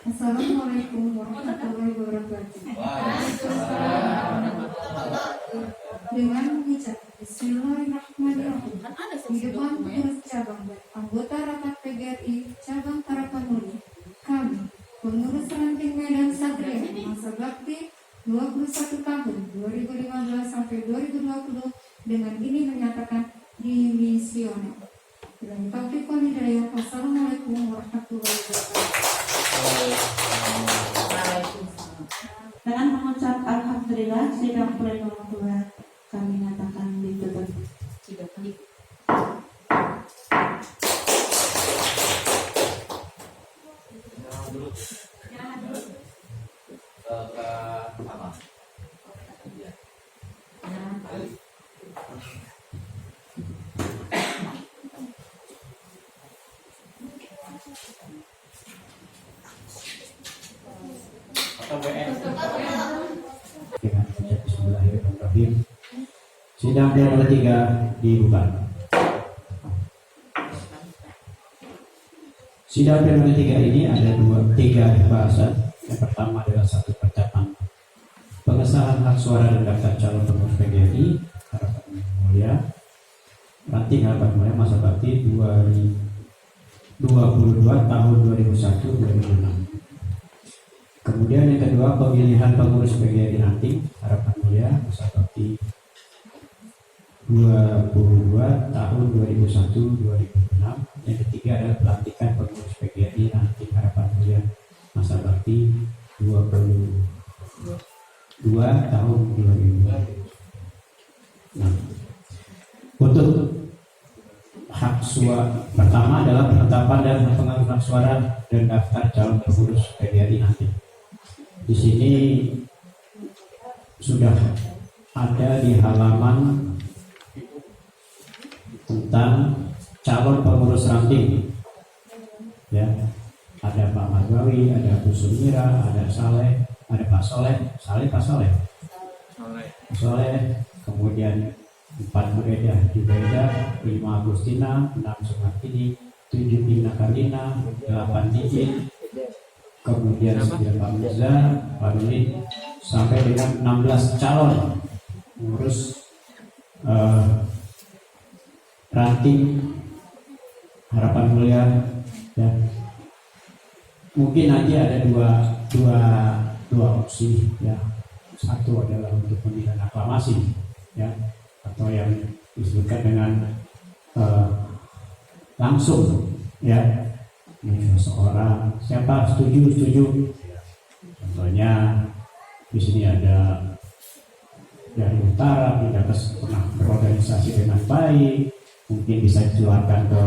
Speaker 5: Assalamualaikum warahmatullahi wabarakatuh. Dengan mengucap Bismillahirrahmanirrahim di depan pengurus cabang dan anggota rapat PGRI cabang Harapan Mulia, kami pengurus Ranting Medan Satria masa bakti 21 tahun 2015 sampai 2020 dengan ini menyatakan dimisioner. Dengan taufiq wal hidayah. Wassalamualaikum warahmatullahi wabarakatuh.
Speaker 1: Dengan mengucap alhamdulillah, sidang pleno kedua kami nyatakan ditutup.
Speaker 2: Bismillahirrahmanirrahim. Sidang pleno ketiga dibuka. Sidang pleno ketiga ini ada tiga bahasan. Yang pertama adalah satu percakapan pengesahan hak suara dan daftar calon pengurus PGRI Harapan Mulia Ranting Harapan Mulia masa bakti 2022 tahun 2001-2006. Kemudian yang kedua, pemilihan pengurus PGRI Ranting Harapan Mulia masa bakti 22 tahun 2001-2006. Yang ketiga adalah pelantikan pengurus PGRI Ranting Harapan Mulia masa bakti 22 tahun 2006. Untuk hak suara pertama adalah penetapan dan pengaruhan suara dan daftar calon pengurus PGRI Ranting. Di sini sudah ada di halaman tentang calon pengurus ranting. Ya, ada Pak Margawi, ada Bu Sumira, ada Saleh, ada Pak Soleh, Pak Soleh, kemudian 4 Bu Edah di Beda, 5 Agustina, 6 Sumartini, 7 Ina Karina, 8 Didi, kemudian 9 Pak Mirza, Pak Nuni, sampai dengan 16 calon pengurus ranting Harapan Mulia. Ya, mungkin nanti ada dua opsi. Ya, satu adalah untuk pemilihan aklamasi, ya, atau yang disebutkan dengan langsung, ya, ini seorang siapa setuju. Contohnya di sini ada dari utara, tidak pernah berorganisasi dengan baik, mungkin bisa dikeluarkan ke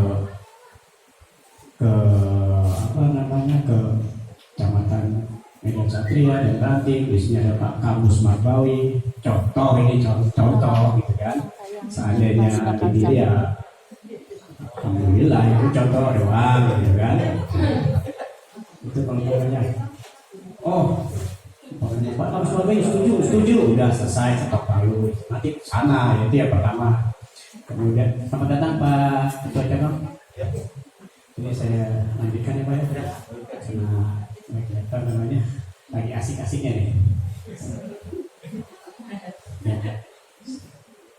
Speaker 2: Kecamatan Medan Satria dan Ranting. Di sini ada Pak Kamus Marbawi, contoh gitu kan. Seandainya dipilih ya alhamdulillah, itu contoh doang gitu kan. Itu kalau namanya Pak Kamus Marbawi setuju, udah selesai, setok palu, nanti sana, itu yang pertama. Kemudian selamat datang Pak Ketua Cabang. Ini saya lanjutkan ya Pak ya. Karena namanya lagi asik-asiknya nih. Ya.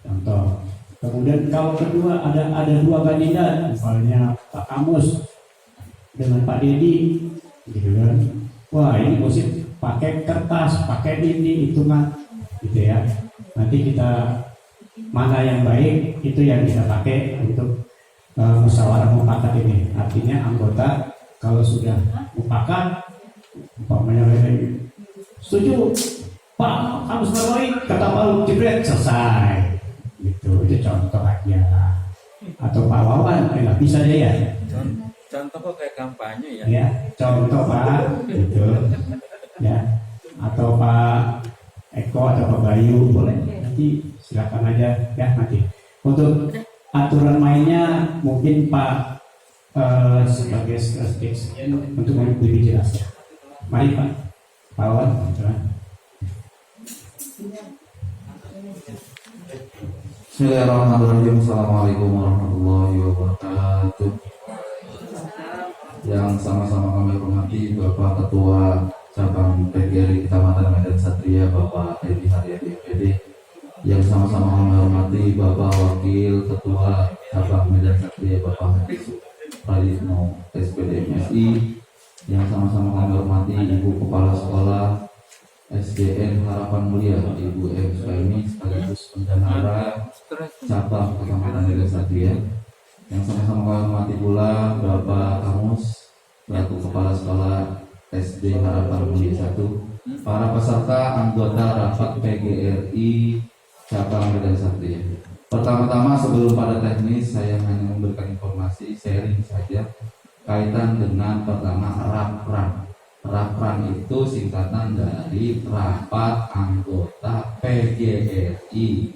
Speaker 2: Contoh. Kemudian kalau kedua ada 2 kandidat, misalnya Pak Kamus dengan Pak Dedi, gitu kan. Wah, ini mesti pakai kertas, pakai ini hitungan, gitu ya. Nanti kita mana yang baik itu yang kita pakai untuk musyawarah mufakat ini. Artinya anggota kalau sudah mufakat, umpamanya setuju Pak Kamus Marbawi, kata Pak Jibret, selesai. Gitu, itu contoh aja. Atau Pak Wawan, nggak bisa deh ya.
Speaker 7: Contoh kok kayak kampanye ya?
Speaker 2: Ya, contoh Pak, gitu. Ya, atau Pak Eko atau Pak Bayu boleh. Nanti silakan aja ya nanti. Untuk aturan mainnya mungkin Pak sebagai sekjen untuk lebih jelas ya. Mari Pak Wawan.
Speaker 3: Bismillahirrahmanirrahim. Assalamualaikum warahmatullahi wabarakatuh. Yang sama-sama kami hormati Bapak Ketua Cabang PGRI Kecamatan Medan Satria, Bapak Edi Haryadi MPD. Yang sama-sama kami hormati Bapak Wakil Ketua Cabang Medan Satria, Bapak Raditno SPD MSI. Yang sama-sama kami hormati Ibu Kepala Sekolah SDN Harapan Mulia, Ibu M. Suhaimi, sekaligus Pendahara Cabang Kecamatan Medan Satria. Yang sama-sama kami hormati pula Bapak Kamus, selaku Kepala Sekolah SD Harapan Mulia 1, para peserta anggota rapat PGRI Cabang Medan Satria. Pertama-tama sebelum pada teknis, saya hanya memberikan informasi sharing saja kaitan dengan pertama rapran. Rapran itu singkatan dari rapat anggota PGRI.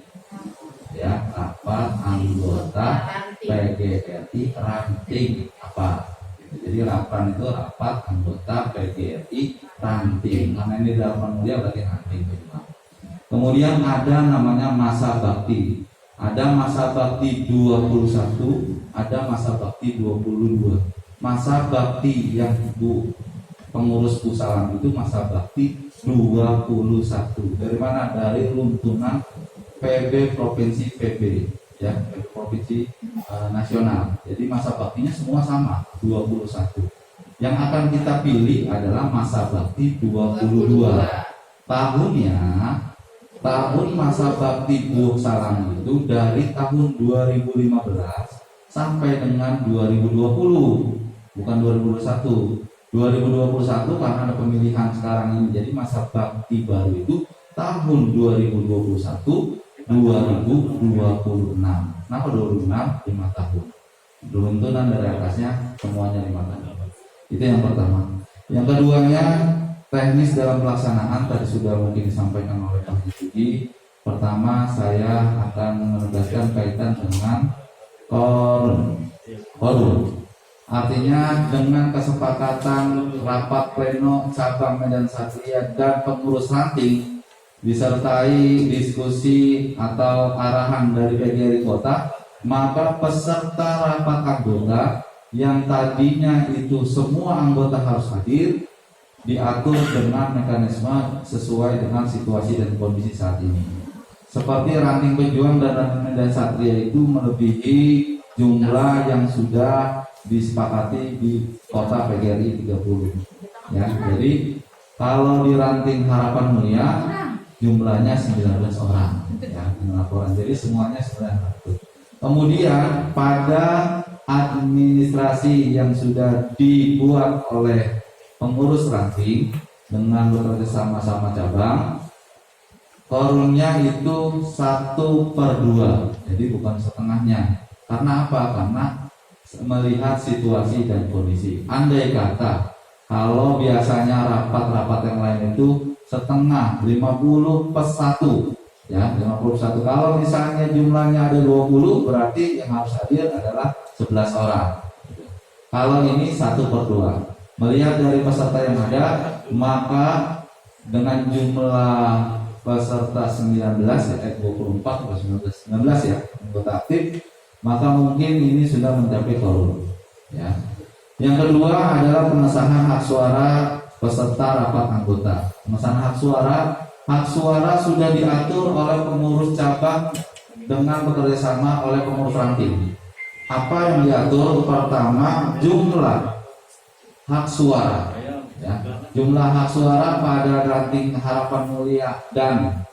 Speaker 3: Ya, rapat anggota PGRI ranting apa? Jadi rapran itu rapat anggota PGRI ranting. Karena ini dalam mulia berarti ranting. Kemudian ada namanya masa bakti. Ada masa bakti 21, ada masa bakti 22. Masa bakti yang Bu pengurus pusalan itu masa bakti 21. Dari mana? Dari runtunan PB Provinsi PB, ya, Provinsi Nasional. Jadi masa baktinya semua sama, 21. Yang akan kita pilih adalah masa bakti 22. Tahun masa bakti pusalan itu dari tahun 2015 sampai dengan 2020, bukan 2021. 2021 karena ada pemilihan sekarang ini, jadi masa bakti baru itu tahun 2021 2026. Kenapa 26? 5 tahun. Runtunan dari atasnya semuanya 5 tahun. Itu yang pertama. Yang keduanya, teknis dalam pelaksanaan tadi sudah mungkin disampaikan oleh Pak Yudi. Pertama, saya akan menegaskan kaitan dengan korum. Artinya dengan kesepakatan rapat pleno cabang Medan Satria dan pengurus ranting disertai diskusi atau arahan dari PGRI Kota, maka peserta rapat anggota yang tadinya itu semua anggota harus hadir diatur dengan mekanisme sesuai dengan situasi dan kondisi saat ini. Seperti ranting pejuang dan ranting Medan Satria itu melebihi jumlah yang sudah disepakati di kota PGRI 30. Ya, jadi kalau di ranting Harapan Mulia jumlahnya 19 orang ya, dengan laporan. Jadi semuanya 900. Kemudian pada administrasi yang sudah dibuat oleh pengurus ranting dengan bekerja sama cabang, forumnya itu 1/2, jadi bukan setengahnya. Karena apa? Karena melihat situasi dan kondisi. Andai kata kalau biasanya rapat-rapat yang lain itu setengah, 50/1, ya 51. Kalau misalnya jumlahnya ada 20, berarti yang harus hadir adalah 11 orang. Kalau ini 1/2. Melihat dari peserta yang ada, maka dengan jumlah peserta 19 ya, 24 atau 19 ya, anggota aktif, maka mungkin ini sudah mencapai quorum ya. Yang kedua adalah pengesahan hak suara peserta rapat anggota. Pengesahan hak suara sudah diatur oleh pengurus cabang dengan bekerjasama oleh pengurus ranting. Apa yang diatur? Pertama, jumlah hak suara ya. Jumlah hak suara pada ranting Harapan Mulia dan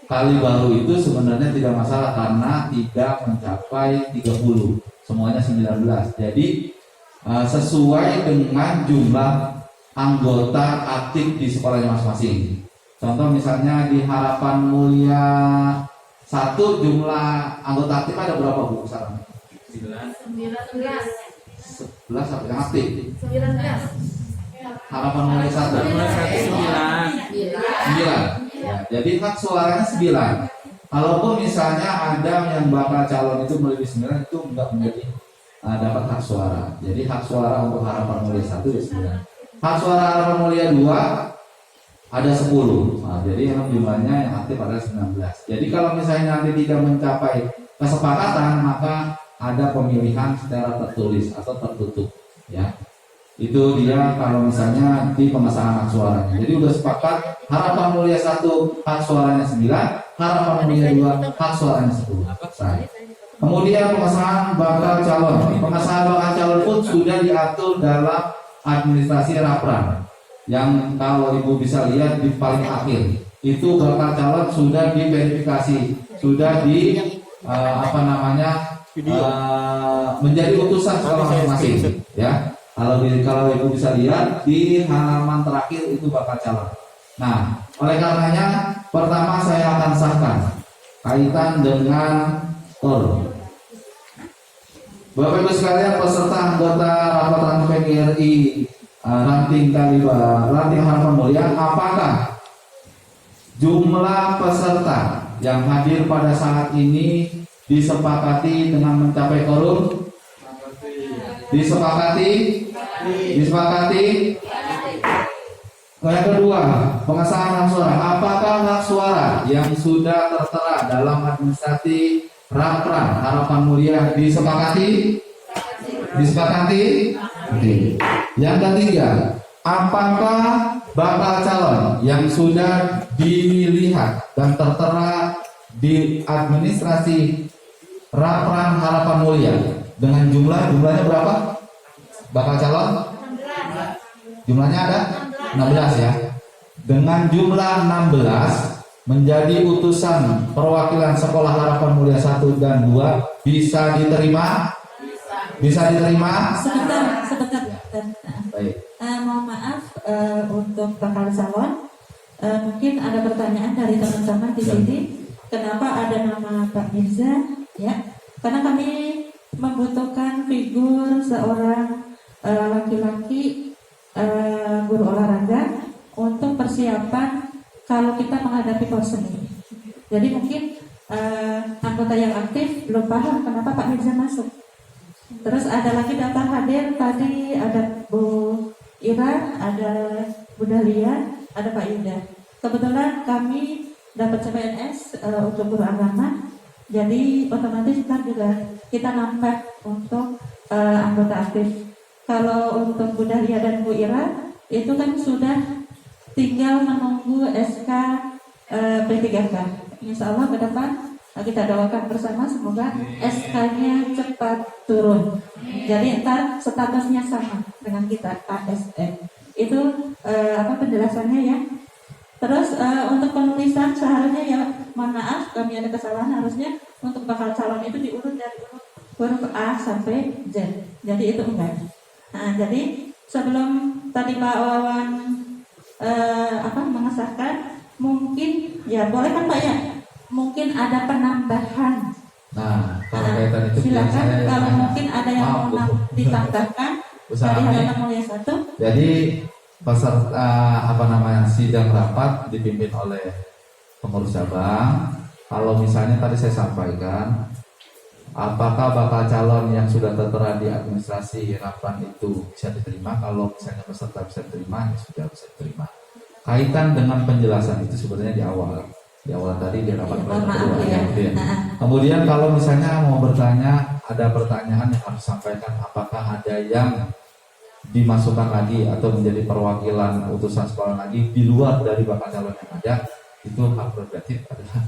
Speaker 3: Kali Baru itu sebenarnya tidak masalah karena tidak mencapai 30, semuanya 19. Jadi sesuai dengan jumlah anggota aktif di sekolahnya masing-masing. Contoh misalnya di Harapan Mulia 1 jumlah anggota aktif ada berapa Bu sekarang? 11 sampai yang aktif.
Speaker 8: 19.
Speaker 3: Harapan Mulia 1 9. Ya, jadi hak suaranya 9. Kalaupun misalnya ada yang bakal calon itu melebihi 9, itu enggak menjadi dapat hak suara. Jadi hak suara untuk Harapan Mulia 1 ya 9. Hak suara Harapan Mulia 2 ada 10. Nah, jadi yang jumlahnya yang aktif adalah 19. Jadi kalau misalnya nanti tidak mencapai kesepakatan, maka ada pemilihan secara tertulis atau tertutup ya. Itu dia kalau misalnya di pengesahan hak suaranya. Jadi udah sepakat Harapan Mulia 1 hak suaranya 9, Harapan Mulia 2 hak suaranya 10. Kemudian pengesahan bakal calon. Pengesahan bakal calon pun sudah diatur dalam administrasi Rapran. Yang kalau Ibu bisa lihat di paling akhir, itu bakal calon sudah diverifikasi, sudah di menjadi utusan sekolah masing-masing ya. Kalau Ibu bisa lihat di halaman terakhir itu bakal calon. Nah, oleh karenanya pertama saya akan sahkan kaitan dengan Bapak Ibu sekalian, peserta anggota rapat ranting PGRI ranting ranting Harapan Mulia, apakah jumlah peserta yang hadir pada saat ini disepakati dengan mencapai quorum? Disepakati? Yang kedua, pengesahan hak suara. Apakah hak suara yang sudah tertera dalam administrasi Rapran Harapan Mulia disepakati? Disepakati? Oke. Yang ketiga, apakah bakal calon yang sudah dilihat dan tertera di administrasi Rapran Harapan Mulia dengan jumlahnya berapa? Bakal calon? Jumlahnya ada 16 ya. Dengan jumlah 16 menjadi utusan perwakilan sekolah Harapan Mulia 1 dan 2 bisa diterima? Bisa diterima?
Speaker 1: Sebentar.
Speaker 3: Baik.
Speaker 1: Mohon maaf untuk bakal calon. Mungkin ada pertanyaan dari teman-teman di sini. Kenapa ada nama Pak Mirza? Ya, karena kami membutuhkan figur seorang laki-laki guru olahraga untuk persiapan kalau kita menghadapi posen ini.
Speaker 10: Jadi mungkin anggota yang aktif belum paham kenapa Pak Mirza masuk. Terus ada lagi daftar hadir tadi, ada Bu Ira, ada Bu Dahlia, ada Pak Yuda. Kebetulan kami dapat CPNS untuk guru agama, jadi otomatis kita nambah untuk anggota aktif. Kalau untuk Bu Dahlia dan Bu Ira itu kan sudah tinggal menunggu SK P3K. Insya Allah ke depan kita doakan bersama semoga SK-nya cepat turun. Jadi ntar statusnya sama dengan kita ASN. Itu penjelasannya ya. Terus untuk penulisan seharusnya ya, mohon maaf kami ada kesalahan, harusnya untuk bakal calon itu diurut dari huruf A sampai Z. Jadi itu enggak. Nah, jadi sebelum tadi Pak Wawan mengesahkan, mungkin ya boleh kan Pak ya? Mungkin ada penambahan.
Speaker 3: Nah, kalau kaitan itu
Speaker 10: silakan kalau mungkin ada yang mau ditambahkan dari halaman mulia 1.
Speaker 3: Jadi peserta sidang rapat dipimpin oleh pengurus cabang. Kalau misalnya tadi saya sampaikan, apakah bakal calon yang sudah tertera di administrasi rapat itu bisa diterima? Kalau misalnya peserta bisa diterima, ya sudah bisa diterima. Kaitan dengan penjelasan itu sebenarnya di awal tadi di rapat kedua. Kemudian kalau misalnya mau bertanya, ada pertanyaan yang harus disampaikan, apakah ada yang dimasukkan lagi atau menjadi perwakilan utusan sekolah lagi di luar dari bakal calon yang ada, itu hak prerogatif adalah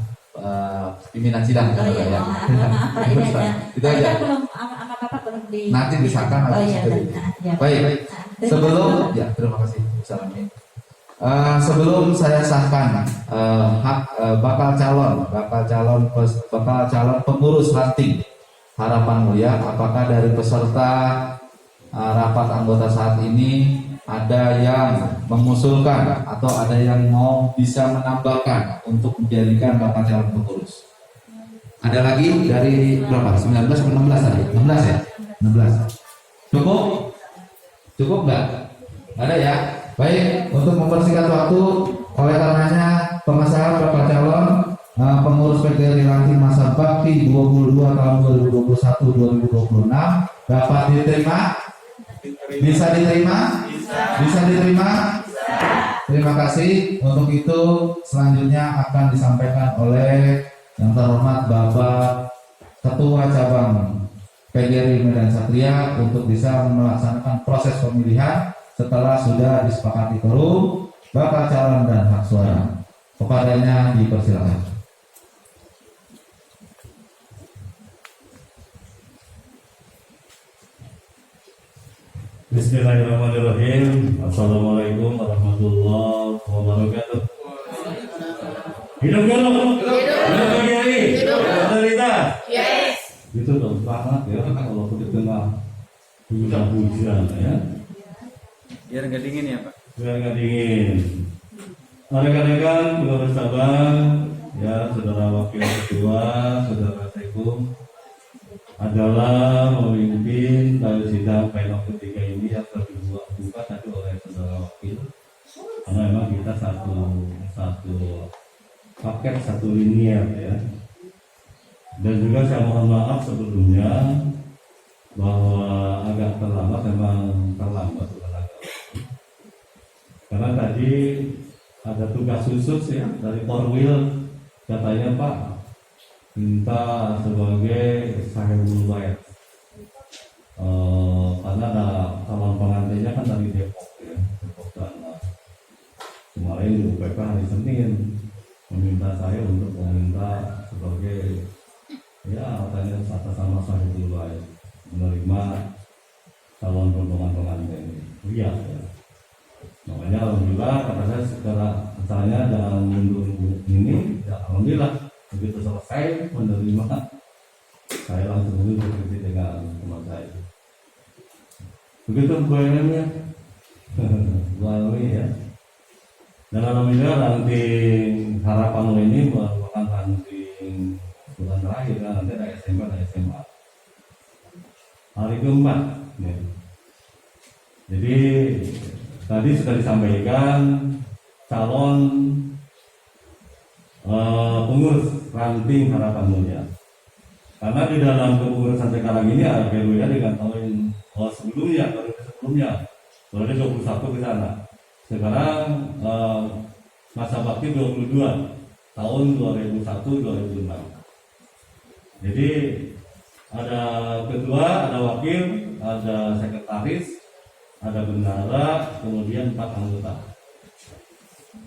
Speaker 3: pimpinan sidang. Itu aja. Nanti disahkan Baik. Sebelum terima kasih. Sebelum saya sahkan hak bakal calon pengurus ranting Harapan Mulia, apakah dari peserta rapat anggota saat ini ada yang mengusulkan atau ada yang mau bisa menambahkan untuk menjadikan bakal calon pengurus? Ada lagi dari berapa? 19 atau 16 tadi? 16 ya? 16. Cukup nggak? Ada ya? Baik, untuk mempersingkat waktu, oleh karenanya pengesahan bakal calon pengurus PGRI ranting masa bakti 22 tahun 2021-2026 dapat diterima? Bisa diterima? Bisa diterima? Terima kasih. Untuk itu selanjutnya akan disampaikan oleh yang terhormat Bapak Ketua Cabang PGRI Medan Satria untuk bisa melaksanakan proses pemilihan setelah sudah disepakati quorum bakal calon dan hak suara. Kepadanya dipersilakan.
Speaker 11: Bismillahirrahmanirrahim. Assalamualaikum warahmatullahi wabarakatuh. Hidup dulu. Hidup PGRI. Pemerintah. Yes. Itu dong semangat ya kalau di tengah hujan ya.
Speaker 7: Biar nggak dingin ya Pak.
Speaker 11: Biar nggak dingin. Rekan-rekan pengurus cabang, ya saudara wakil ketua, saudara Sekum adalah memimpin dari sidang pleno ketiga ini yang terbuka tadi oleh saudara wakil. Karena memang kita satu paket, satu linier ya. Dan juga saya mohon maaf sebelumnya bahwa agak terlambat, memang terlambat. Karena tadi ada tugas khusus ya dari Korwil, katanya Pak minta sebagai sahibul bayat karena ada calon pengantinnya kan dari Depok ya, Depok sana. Kemarin di UPK hari Senin meminta saya untuk meminta sebagai ya katanya atas sama sahibul bayat menerima calon rombongan pengantin. Iya ya. Makanya alhamdulillah kata saya secara acaranya jangan mundur ini, ya alhamdulillah begitu selesai menerima saya langsung berdiskusi dengan teman saya. Begitu poinnya melalui ya. Dan alhamdulillah ranting harapan ini merupakan ranting bulan terakhir kan, nanti ada SMP dan SMA hari keempat ya. Jadi tadi sudah disampaikan calon pengurus ranting Harapan Mulia. Karena di dalam kepengurusan sekarang ini ada berbeda dengan tahun sebelumnya, periode sebelumnya, periode 21 ke sana. Sekarang masa bakti 22 tahun 2001-2006. Jadi ada ketua, ada wakil, ada sekretaris, ada bendahara, kemudian 4 anggota.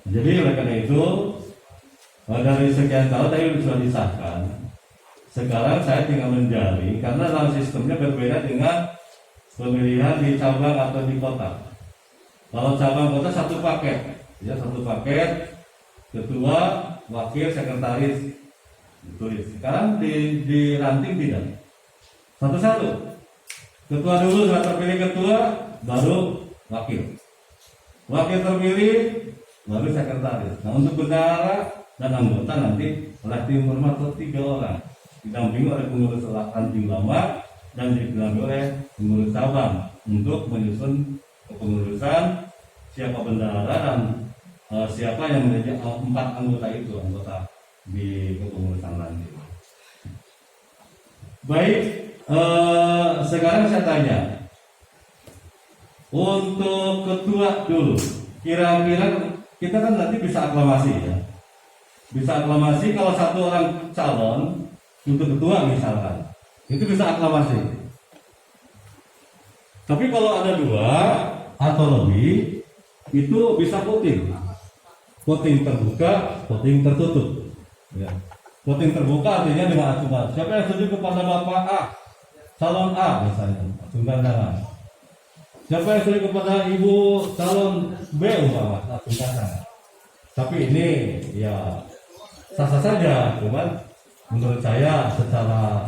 Speaker 11: Jadi oleh karena itu dari sekian tahun tadi sudah disahkan. Sekarang saya tinggal menjadi, karena dalam sistemnya berbeda dengan pemilihan di cabang atau di kota. Kalau cabang kota satu paket, ya satu paket, ketua, wakil, sekretaris, tulis. Sekarang di ranting tidak, satu-satu. Ketua dulu setelah terpilih ketua, baru wakil. Wakil terpilih, baru sekretaris. Nah untuk bendahara dan anggota nanti oleh tim hormat 3 orang. Didampingi oleh pengurus ranting lama dan didampingi oleh pengurus cabang untuk menyusun kepengurusan siapa bendahara dan siapa yang menjadi 4 anggota itu, anggota di kepengurusan ranting. Baik, sekarang saya tanya untuk ketua dulu. Kira-kira kita kan nanti bisa aklamasi ya. Bisa aklamasi kalau satu orang calon untuk ketua misalkan, itu bisa aklamasi. Tapi kalau ada 2 atau lebih, itu bisa voting. Voting terbuka, voting tertutup. Ya. Voting terbuka artinya dengan acungan. Siapa yang setuju kepada Bapak A, calon A misalnya, acungkan tangan. Siapa yang setuju kepada Ibu calon B umpama, acungkan tangan. Tapi ini ya sah-sah saja, cuman menurut saya secara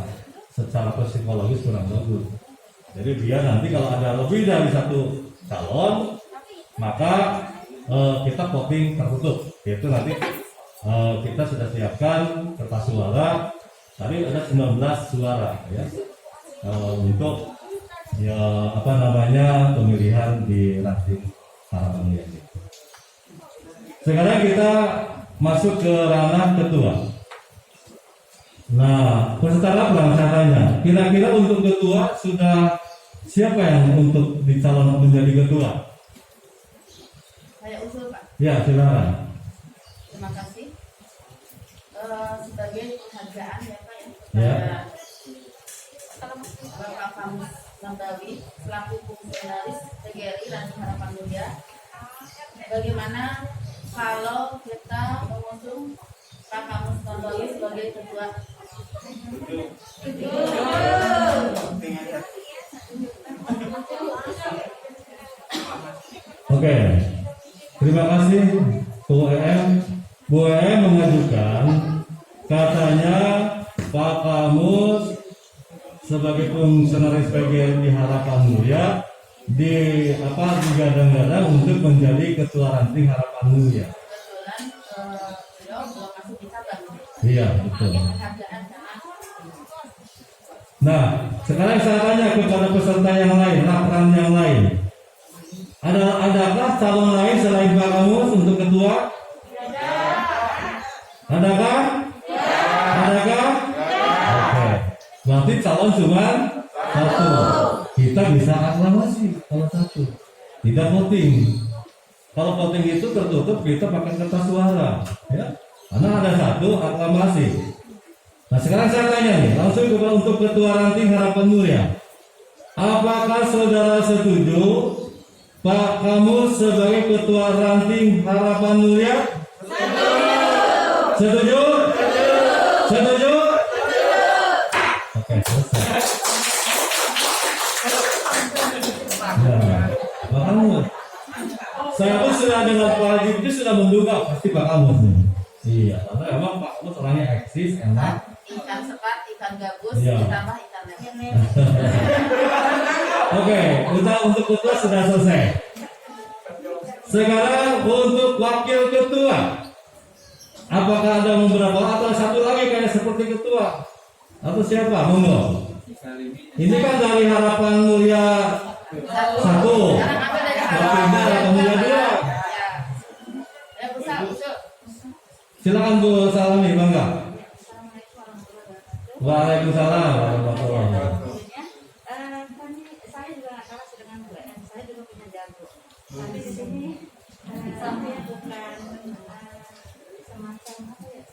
Speaker 11: psikologis kurang bagus. Jadi biar nanti kalau ada lebih dari 1 calon, maka kita voting tertutup. Yaitu nanti kita sudah siapkan kertas suara. Tadi ada 19 suara ya untuk ya pemilihan di ranting Harapan Mulia. Sekarang kita masuk ke ranah ketua. Nah, peserta lapang saya tanya, kira-kira untuk ketua sudah siapa yang untuk dicalon menjadi ketua?
Speaker 8: Saya usul Pak.
Speaker 11: Ya, silakan.
Speaker 8: Terima kasih. Sebagai penghargaan ya Pak
Speaker 11: Ya.
Speaker 8: kepada Bapak Kamus Lambawi selaku fungsionaris PGRI Ranting Harapan Mulia. Bagaimana kalau kita mengusung Pak Kamus Lambawi sebagai ketua?
Speaker 11: Oke, terima kasih Bu EM. Bu EM mengajukan katanya Pak Kamus sebagai fungsionaris PGRI Harapan Mulia digadang-gadang untuk menjadi ketua ranting Harapan Mulia.
Speaker 8: Kebetulan beliau belum masuk di cabang.
Speaker 11: Iya, betul.
Speaker 8: Penghargaan karena
Speaker 11: Nah, sekarang saya tanya kepada peserta yang lain, laporan yang lain. Adakah calon lain selain Pak Kamus untuk ketua? Adakah? Adakah? Oke. Berarti calon cuma 1. Kita bisa aklamasi kalau 1. Tidak voting. Kalau voting itu tertutup, kita pakai kertas suara, ya. Karena ada 1 aklamasi. Nah sekarang saya tanya nih, langsung untuk ketua ranting Harapan Mulia. Apakah saudara setuju Pak Kamus sebagai ketua ranting Harapan Mulia? Setuju? Setuju? Oke, selesai. Ya, Pak Kamus. Saya pun sudah dengan Pak Haji itu sudah menduga pasti Pak Kamus nih. Iya, karena emang Pak Kamus orangnya eksis, enak.
Speaker 8: ikan sepat, ikan gabus,
Speaker 11: Iya.
Speaker 8: ditambah ikan lele.
Speaker 11: Oke, untuk ketua sudah selesai. Sekarang untuk wakil ketua. Apakah ada beberapa atau 1 lagi kayak seperti ketua? Atau siapa? Monggo. Ini kan dari Harapan Mulia 1.
Speaker 8: Sekarang apa dari
Speaker 11: Wakilnya Harapan Mulia 2.
Speaker 8: Ya, usul.
Speaker 11: Silakan Bu Salami, bangga. Waalaikumsalam warahmatullahi wabarakatuh.
Speaker 12: Saya juga nggak kalah dengan Bu En, saya juga punya jago. Tapi di sini saya bukan semacam apa ya?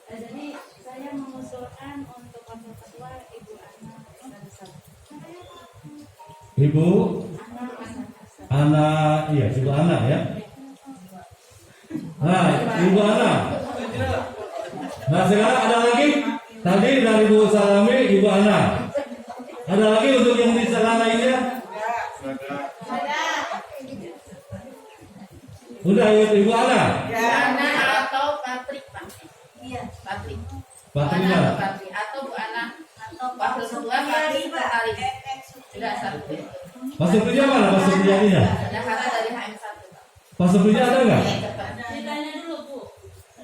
Speaker 12: Jadi saya mengusulkan untuk wakil ketua Ibu Ana Hasan.
Speaker 11: Ibu Ana, iya Ibu Ana ya. Nah, Ibu Ana. Nah sekarang ada lagi. Tadi dari Bu Salami, Ibu Ana. Ada lagi untuk yang di sana lainnya? Udah ya Ibu Ana.
Speaker 8: Ana atau Patrik, Pak. Iya, Patrik.
Speaker 11: Patrik
Speaker 8: Ana
Speaker 11: mana?
Speaker 8: atau Patrik atau Bu Ana atau wakil ketua Patrik Tertarik. Sudah satu.
Speaker 11: Pak Supriya mana? Pak Supriyaninya?
Speaker 8: Ada kata dari HM1.
Speaker 11: Pak Supriya ada nggak?
Speaker 8: Ditanya dulu, Bu.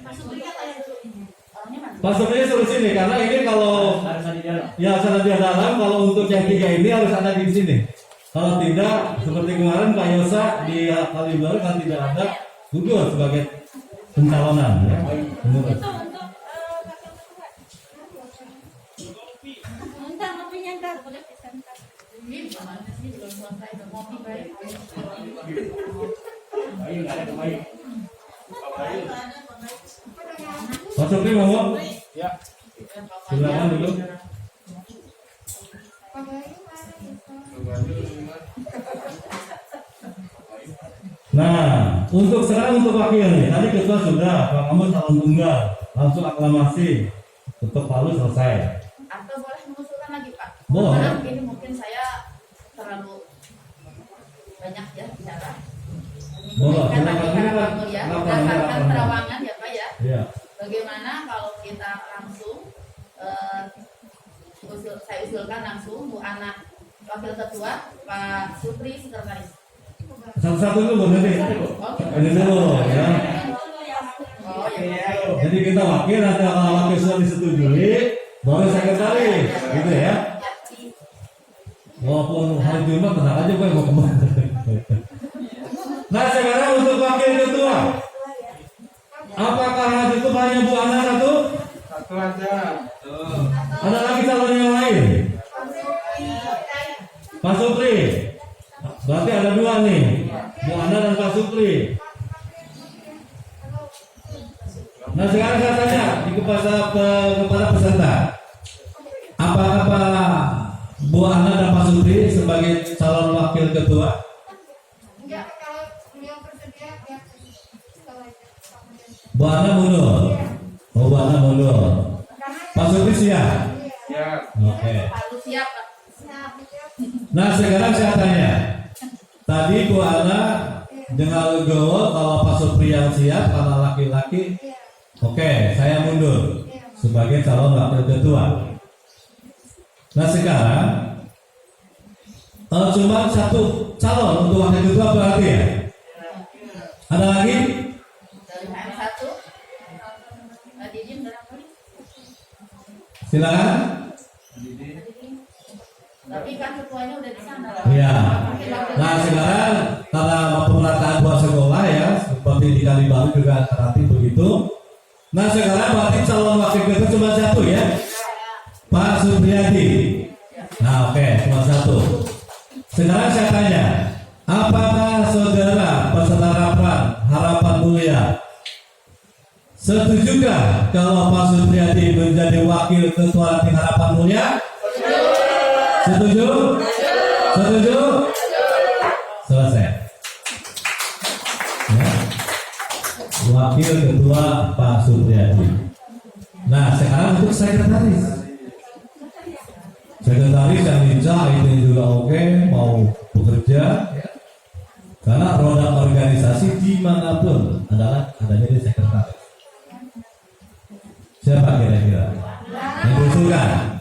Speaker 8: Pak Supriya tanya dulu ini. Orangnya mana?
Speaker 11: Pak Supriya suruh sini karena ini kalau ya harus ada di dalam. Kalau untuk yang tiga ini harus ada di sini. Kalau tidak seperti kemarin Pak Yosa di Kalibaru kan tidak ada, gugur sebagai pencalonan. Ya. Menurut.
Speaker 12: Entar ngopinya entar boleh pesan.
Speaker 8: Ini gimana sih belum selesai udah ngopi baik.
Speaker 11: Pak Supriya mau?
Speaker 7: Ya.
Speaker 11: Silakan dulu. Nah, untuk sekarang untuk wakil nih, tadi ketua sudah, Pak Kamu calon tunggal, langsung aklamasi, ketuk palu selesai.
Speaker 8: Atau boleh mengusulkan lagi, Pak?
Speaker 11: Boleh.
Speaker 8: Karena ini mungkin saya terlalu banyak ya bicara.
Speaker 11: Boleh.
Speaker 8: Kan tadi
Speaker 11: Silakan.
Speaker 8: harapan mulia, berdasarkan terawangan ya Pak ya.
Speaker 11: Iya.
Speaker 8: Bagaimana kalau kita langsung saya usulkan langsung Bu Ana wakil ketua, Pak Supri sekretaris.
Speaker 11: Satu-satu dulu, nanti. Ini dulu, ya.
Speaker 8: Oh ya.
Speaker 11: Jadi kita wakil, nanti kalau wakil sudah disetujui, baru sekretaris, gitu ya. Walaupun hari Jumat tenang aja, gue mau kemana. Nah sekarang untuk wakil ketua, apakah itu hanya Bu Ana satu?
Speaker 3: Satu aja.
Speaker 11: Ada lagi calon yang lain? Pak Supri. Berarti ada dua nih, Bu Ana dan Pak Supri. Nah sekarang saya tanya kepada peserta, apakah Bu Ana dan Pak Supri sebagai calon wakil ketua?
Speaker 5: Enggak, kalau beliau bersedia ya setelah itu.
Speaker 11: Bu Ana mundur. Oh Bu Ana mundur. Pak Supri siap.
Speaker 3: Ya.
Speaker 11: Oke.
Speaker 8: Lalu siap Pak.
Speaker 11: Nah sekarang saya tanya, tadi Bu Ana dengan legowo kalau Pak Supri yang siap karena laki-laki, oke, saya mundur sebagai calon wakil ketua. Nah sekarang cuma satu calon untuk wakil ketua berarti ya? Ada lagi?
Speaker 8: Dari HM1 Mbak Didin berapa nih?
Speaker 11: Silakan.
Speaker 8: Tapi kan ketuanya udah di sana.
Speaker 11: Iya. Nah sekarang karena pemerataan buat sekolah ya, seperti di Kalibaru juga terlatih begitu. Nah sekarang berarti calon wakil ketua cuma satu ya, Pak Supriyadi. Nah oke, cuma satu. Sekarang saya tanya, apakah saudara peserta rapat Harapan Mulia setujukah kalau Pak Supriyadi menjadi wakil ketua tim Harapan Mulia? Setuju? Setuju? Selesai. Ya. Wakil ketua Pak Supriyadi. Nah sekarang untuk sekretaris. Sekretaris yang lincah itu juga oke, mau bekerja. Karena roda organisasi dimanapun adalah adanya di sekretaris. Siapa kira-kira yang diusulkan?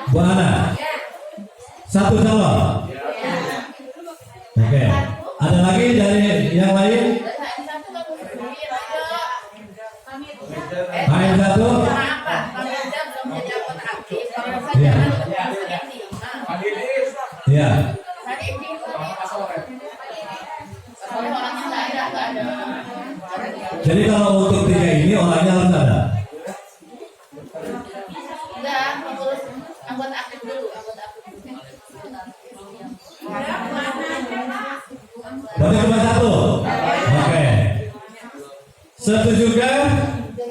Speaker 11: Bu Ana. Satu calon. Oke. Ada lagi dari yang lain? Main satu. Iya. Iya. Jadi kalau untuk 3 ini orangnya harus ada.
Speaker 8: Enggak, pengurus anggota aktif dulu, anggota aktif dulu.
Speaker 11: Berarti cuma 1. Oke. Setujukah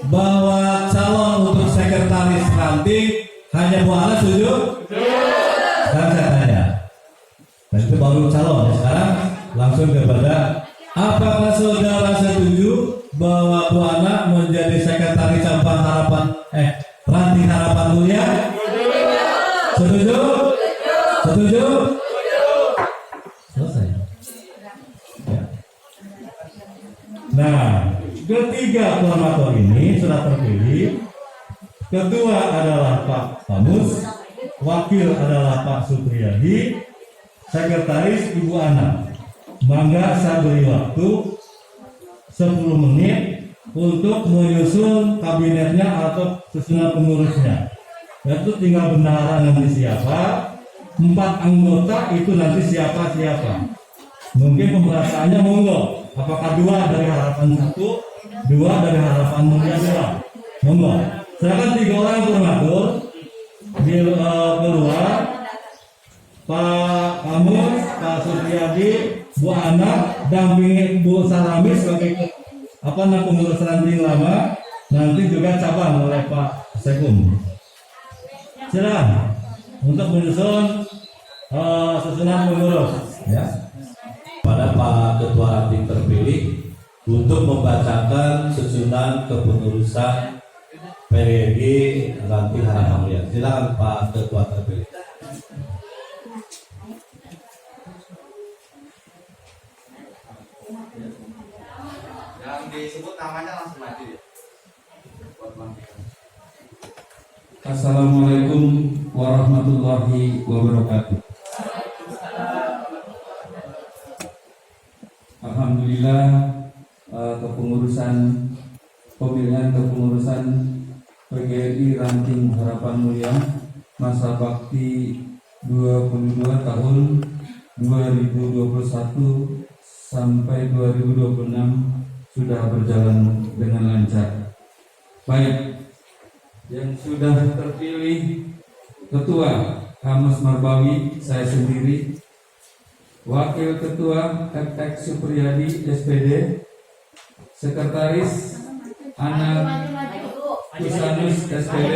Speaker 11: bahwa calon untuk sekretaris ranting hanya Bu Ana, setuju? Sekarang saya tanya. Dan itu baru calon. Sekarang langsung kepada, apakah saudara setuju bahwa Bu Ana menjadi sekretaris cabang ranting harapan mulia? Setuju? Setuju? Selesai. Ya. Nah, ketiga formator ini sudah terpilih. Ketua adalah Pak Pamus, wakil adalah Pak Supriyadi, sekretaris Ibu Ana. Mangga saya beri waktu 10 menit untuk menyusun kabinetnya atau susunan pengurusnya. Itu tinggal bendahara nanti siapa, 4 anggota itu nanti siapa. Mungkin pembahasannya monggo. Apakah 2 dari harapan 1, 2 dari harapan mulia 2. Monggo. Silakan 3 orang formatur di keluar. Pak Kamus, Pak Supriyadi, Bu Ana, dampingi Bu Salami sebagai pengurus ranting lama. Nanti juga cabang oleh Pak Sekum. Silakan untuk menyusun susunan pengurus. Ya.
Speaker 13: Pada Pak Ketua Ranting terpilih untuk membacakan susunan kepengurusan PGRI Ranting Harapan Mulia. Silakan Pak Ketua terpilih.
Speaker 7: Yang disebut namanya langsung maju ya.
Speaker 3: Assalamualaikum warahmatullahi wabarakatuh. Alhamdulillah, pemilihan kepengurusan PGRI Ranting Harapan Mulia masa bakti 22 tahun 2021 sampai 2026 sudah berjalan dengan lancar. Baik, yang sudah terpilih Ketua Kamus Marbawi, saya sendiri. Wakil Ketua FX Supriyadi SPD, Sekretaris Ana Kusanus SPD,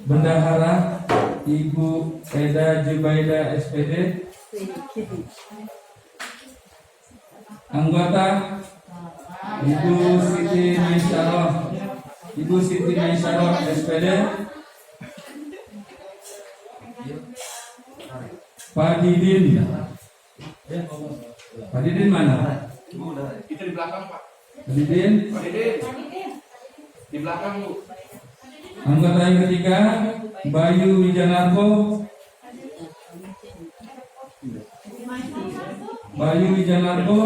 Speaker 3: Bendahara Ibu Eda Jubaida SPD, anggota Ibu Siti Maisaroh SPD, Pak Didin. Pak Didin mana?
Speaker 7: Itu di belakang Pak.
Speaker 3: Pak Didin.
Speaker 7: Pak Didin. Di belakang Bu.
Speaker 3: Anggota yang ketiga, Bayu Wijanarko. Bayu Wijanarko.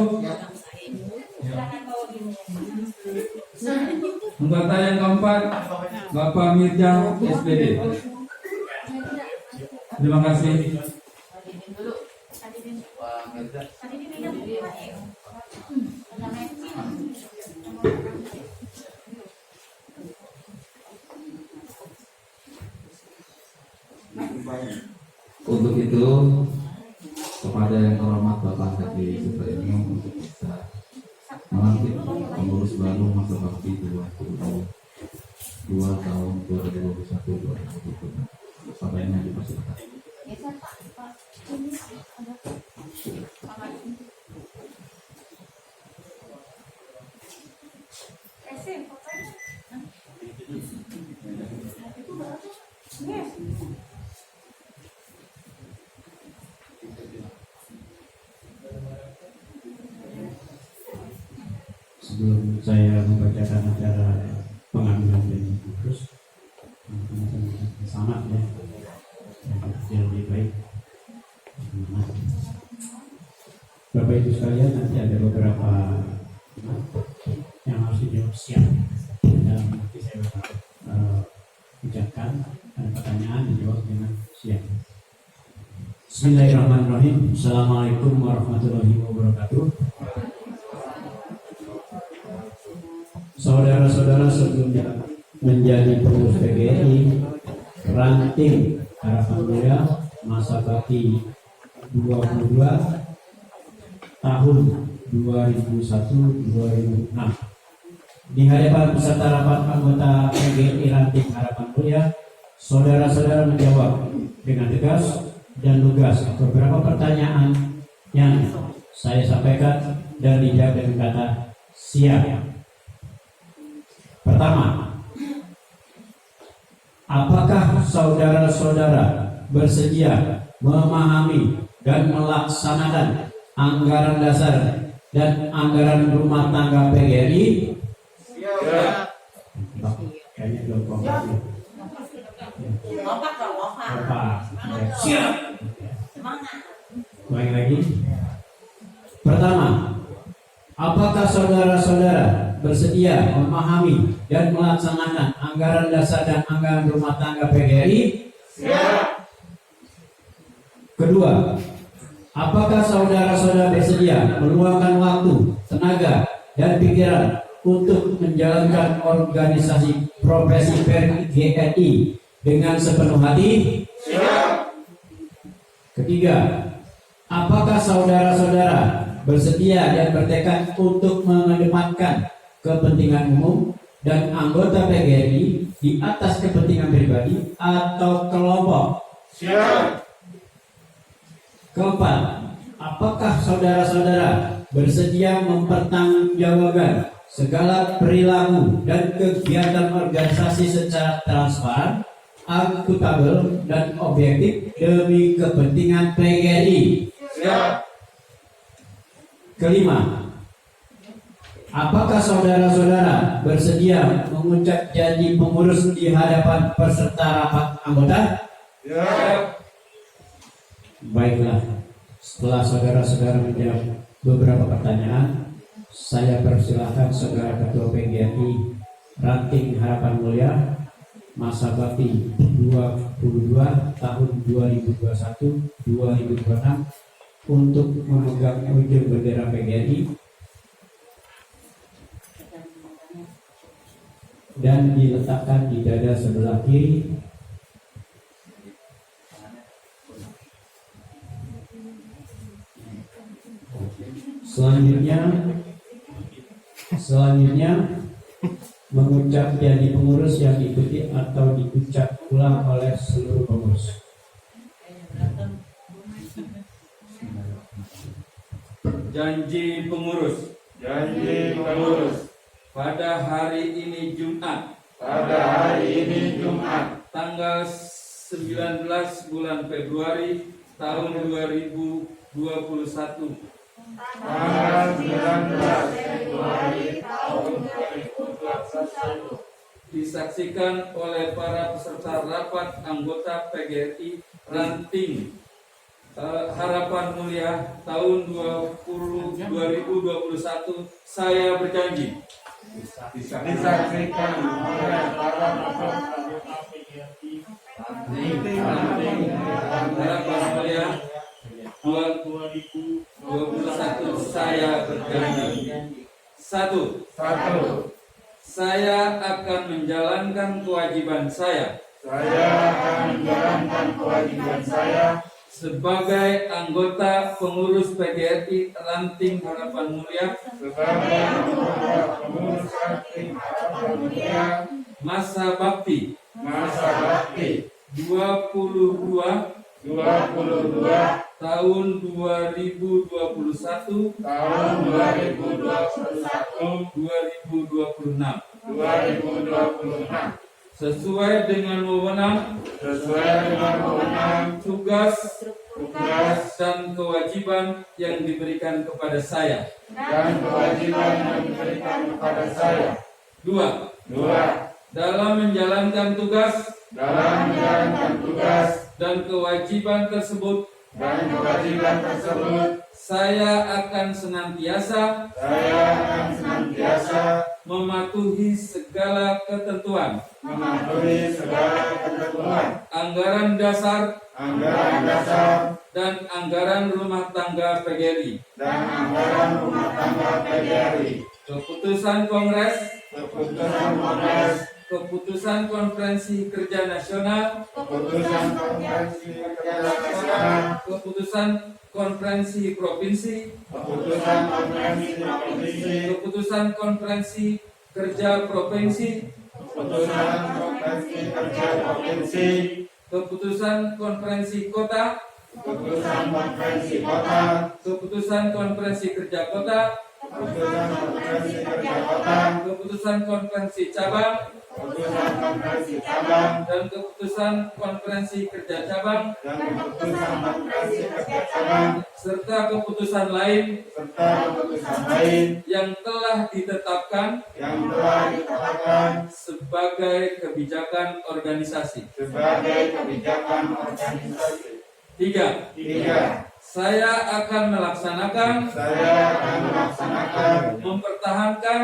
Speaker 3: Anggota yang keempat, Bapak Mirja SPD. Terima kasih.
Speaker 14: Untuk itu, kepada yang terhormat Bapak Kadi Supriyadi untuk bisa melantik pengurus baru masa bakti 2022 tahun 2021-2026. Sampainya dipersilakan.
Speaker 2: Sebelum saya membacakan acara pengambilan dan khusus, sangat ya, yang lebih baik. Bapak Ibu sekalian, nanti ada beberapa yang harus dijawab siap dalam nanti saya ucapkan, ada pertanyaan dijawab dengan siap. Bismillahirrahmanirrahim. Assalamualaikum warahmatullahi wabarakatuh. Saudara-saudara, sebelumnya menjadi pengurus PGRI ranting harapan mulia masa bakti 22 tahun 2001-2006. Di hadapan peserta rapat anggota PGRI ranting harapan mulia, saudara-saudara menjawab dengan tegas dan lugas beberapa pertanyaan yang saya sampaikan dan dijawab dengan kata siap. Pertama, apakah saudara-saudara bersedia memahami dan melaksanakan anggaran dasar dan anggaran rumah tangga PGRI? Kayaknya belum kompak. Siap. Baik lagi. Pertama, apakah saudara-saudara bersedia memahami dan melaksanakan anggaran dasar dan anggaran rumah tangga PGRI? Siap. Kedua, apakah saudara-saudara bersedia meluangkan waktu, tenaga, dan pikiran untuk menjalankan organisasi profesi PGRI dengan sepenuh hati? Siap. Ketiga, apakah saudara-saudara bersedia dan bertekad untuk mengedepankan kepentingan umum dan anggota PGRI di atas kepentingan pribadi atau kelompok? Siap. Keempat, apakah saudara-saudara bersedia mempertanggungjawabkan segala perilaku dan kegiatan organisasi secara transparan, akuntabel, dan objektif demi kepentingan PGRI? Siap. Kelima, apakah saudara-saudara bersedia mengucap janji pengurus di hadapan peserta rapat anggota? Siap. Baiklah, setelah saudara-saudara menjawab beberapa pertanyaan, saya persilahkan saudara Ketua PGRI Ranting Harapan Mulia masa bakti 22 tahun 2021-2026 untuk memegang ujung bendera PGRI dan diletakkan di dada sebelah kiri. Selanjutnya mengucap janji pengurus yang diikuti atau diucap ulang oleh seluruh pengurus.
Speaker 3: Janji pengurus. Janji pengurus. Pada hari ini Jumat. Pada hari ini Jumat. Tanggal 19 bulan Februari tahun 2021. Tanggal 19 Februari tahun 2021. Disaksikan oleh para peserta rapat anggota PGRI Ranting Harapan Mulia tahun 2021, saya berjanji. Disaksikan oleh para peserta PGRI Ranting Harapan Mulia 2021, saya berjanji. Satu. Saya akan menjalankan kewajiban saya. Sebagai anggota pengurus PGRI Ranting Harapan Mulia. Masa bakti 22 tahun 2021 2026 sesuai dengan wewenang tugas dan kewajiban yang diberikan kepada saya. Dua. Dalam menjalankan tugas dan kewajiban tersebut, saya akan senantiasa mematuhi segala ketentuan anggaran dasar dan anggaran rumah tangga PGRI. Keputusan Kongres Keputusan Kongres,
Speaker 15: Keputusan Konferensi Kerja Nasional,
Speaker 3: Keputusan Konferensi Kerja Nasional,
Speaker 15: Keputusan Konferensi Provinsi,
Speaker 3: Keputusan Konferensi Provinsi,
Speaker 15: Keputusan Konferensi Kerja Provinsi,
Speaker 3: Keputusan Konferensi Kerja Provinsi,
Speaker 15: Keputusan Konferensi Kota,
Speaker 3: Keputusan Konferensi Kota,
Speaker 15: Keputusan Konferensi Kerja Kota,
Speaker 3: Keputusan Konferensi Kerja Kota,
Speaker 15: Keputusan Konferensi Cabang,
Speaker 3: Keputusan Konferensi Cabang,
Speaker 15: dan Keputusan Konferensi Kerja Cabang,
Speaker 3: dan Keputusan Konferensi Kerja Cabang,
Speaker 15: serta keputusan lain
Speaker 3: serta keputusan lain
Speaker 15: yang telah ditetapkan sebagai kebijakan organisasi.
Speaker 3: sebagai kebijakan organisasi.
Speaker 15: 3.
Speaker 3: Tiga,
Speaker 15: Saya akan melaksanakan, mempertahankan,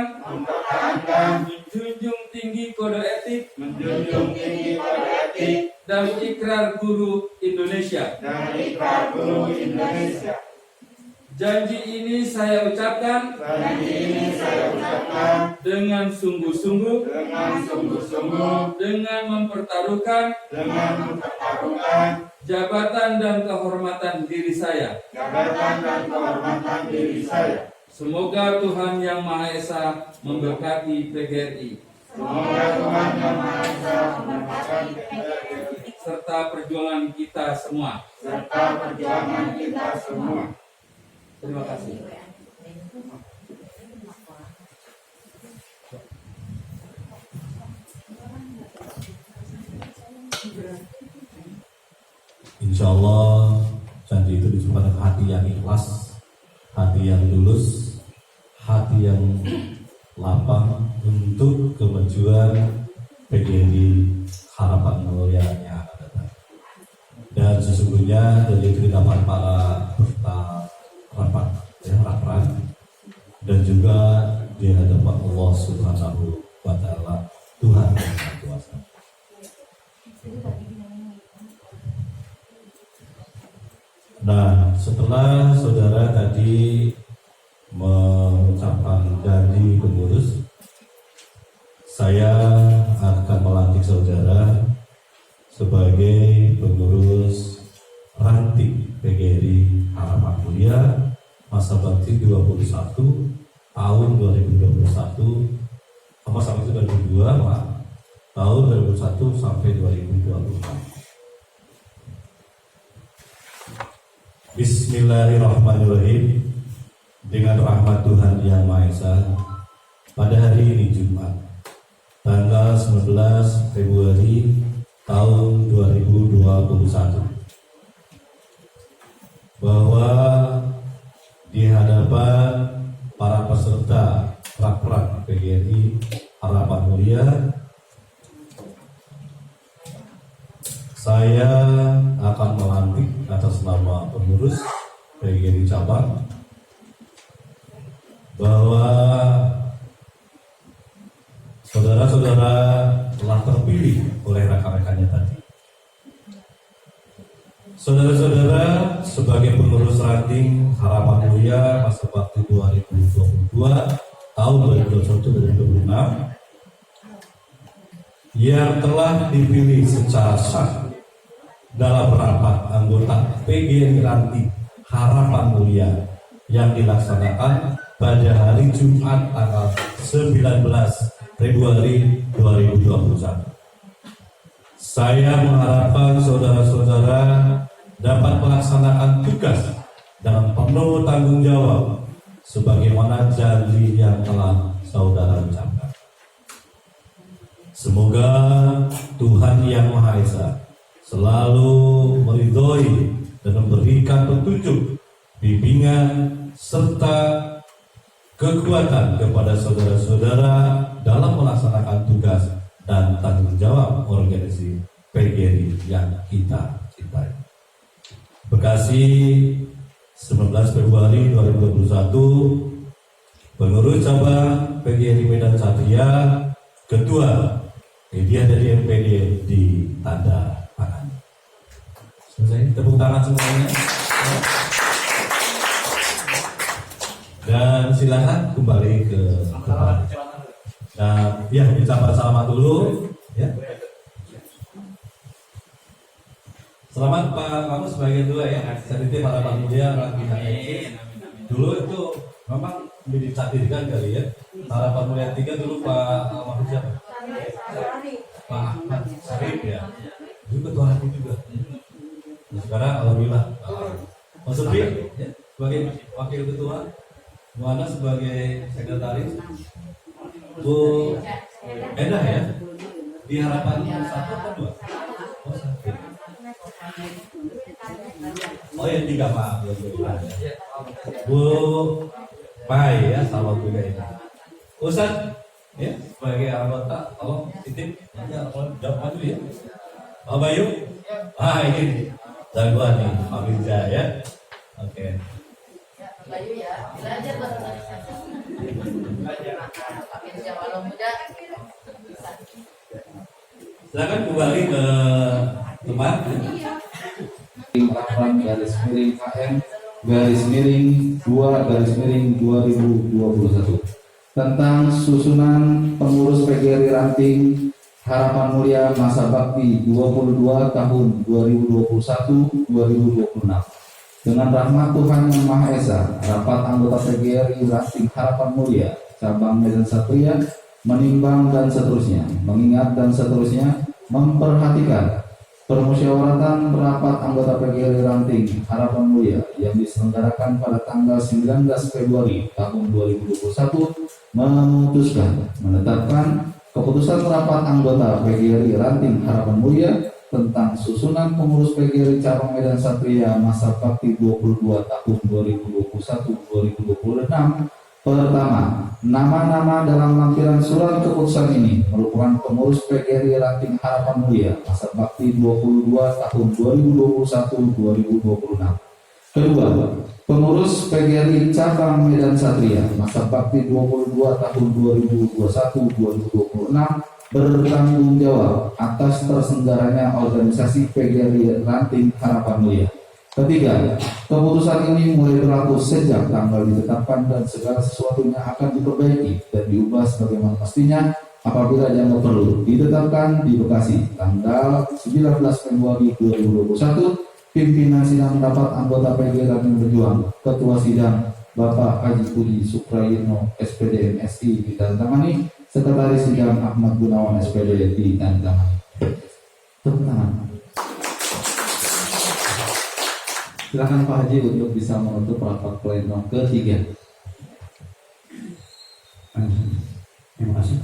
Speaker 15: menjunjung tinggi kode etik,
Speaker 3: menjunjung tinggi kode etik
Speaker 15: dan ikrar guru Indonesia.
Speaker 3: dan ikrar guru Indonesia.
Speaker 15: Janji ini saya ucapkan dengan sungguh-sungguh, dengan mempertaruhkan jabatan dan kehormatan diri saya. Semoga Tuhan Yang Maha Esa memberkati PGRI serta perjuangan kita semua. Terima kasih.
Speaker 13: Insya Allah janji itu disebut hati yang ikhlas, hati yang tulus, hati yang lapang untuk kemajuan PGRI Harapan Mulia yang akan datang. Dan sesungguhnya dari kehidupan para peserta rapat dan juga di hadapan Allah Subhanahu wa Ta'ala, Tuhan yang Maha Kuasa. Nah, setelah saudara tadi mengucapkan janji pengurus, saya akan melantik saudara sebagai pengurus ranting PGRI Harapan Mulia masa bakti 21 tahun 2021 sampai 2002 tahun 2021 sampai 2024. Bismillahirrahmanirrahim. Dengan rahmat Tuhan Yang Maha Esa, pada hari ini Jumat tanggal 19 Februari tahun 2021, bahwa di hadapan para peserta Rakprak PGRI Harapan Mulia, saya akan melantik atas nama pengurus PGRI cabang bahwa saudara-saudara telah terpilih oleh rekan-rekannya tadi. Saudara-saudara sebagai pengurus ranting Harapan Mulia masa bakti 2022 tahun 2021-2026 yang telah dipilih secara sah dalam rapat anggota PGRI Ranting Harapan Mulia yang dilaksanakan pada hari Jumat tanggal 19 Februari 2021. Saya mengharapkan saudara-saudara dapat melaksanakan tugas dengan penuh tanggung jawab sebagaimana janji yang telah saudara ucapkan. Semoga Tuhan Yang Maha Esa selalu meridhoi dan memberikan petunjuk, bimbingan, serta kekuatan kepada saudara-saudara dalam melaksanakan tugas dan tanggung jawab organisasi PGRI yang kita cintai. Bekasi, 19 Februari 2021, pengurus cabang PGRI Medan Satria, Ketua media dari MPD di tanda tangan. Selesai, tepuk tangan semuanya. Dan silakan kembali ke tempat. Dan ya ucapan selamat dulu ya. Selamat Pak kamu sebagai dua ya. Saya titip harapan mulia pihak eksis. Dulu itu memang ditakdirkan kali ya. Harapan mulia 3 dulu Pak Mahfud siapa? Pak Ahmad Sarif ya. Juga ketua hati juga. Nah, sekarang alhamdulillah Mas Sufi ya, sebagai wakil ketua, Bu Ana sebagai sekretaris, Bu Endah ya. Di harapan 1 atau 2? Oh, 1. Oh ya 3 maaf ya, Bu Pai ya, salam juga ini. Ustaz ya sebagai anggota, tolong titip ya, tolong jawab maju ya. Pak Bayu, ini jagoan nih, Pak Mirza ya. Oke.
Speaker 8: Bayu ya, belajar bahasa Indonesia. Pak Mirza walau muda.
Speaker 13: Silakan kembali ke tempat.
Speaker 14: Rahman garis miring KM garis miring 2/2021 tentang susunan pengurus PGRI Ranting Harapan Mulia masa bakti 22 tahun 2021-2026. Dengan rahmat Tuhan Yang Maha Esa, rapat anggota PGRI Ranting Harapan Mulia cabang Medan Satria menimbang dan seterusnya, mengingat dan seterusnya, memperhatikan permusyawaratan rapat anggota PGRI Ranting Harapan Mulia yang diselenggarakan pada tanggal 19 Februari tahun 2021 memutuskan menetapkan keputusan rapat anggota PGRI Ranting Harapan Mulia tentang susunan pengurus PGRI cabang Medan Satria masa bakti 22 tahun 2021-2026. Pertama, nama-nama dalam lampiran surat keputusan ini merupakan pengurus PGRI Ranting Harapan Mulia masa bakti 22 tahun 2021-2026. Kedua, pengurus PGRI cabang Medan Satria masa bakti 22 tahun 2021-2026 bertanggung jawab atas terselenggaranya organisasi PGRI Ranting Harapan Mulia. Ketiga, keputusan ini mulai berlaku sejak tanggal ditetapkan dan segala sesuatunya akan diperbaiki dan diubah sebagaimana mestinya apabila dianggap perlu. Ditetapkan di Bekasi tanggal 19 Februari 2021. Pimpinan sidang rapat anggota PGRI Ranting Berjuang, Ketua Sidang Bapak Haji Budi Suprayitno SPD MSI ditandatangani, Sekretaris Sidang Ahmad Gunawan SPD ditandatangani. Tepuk tangan. Silakan Pak Haji untuk bisa menutup rapat pleno ketiga.
Speaker 2: Terima kasih.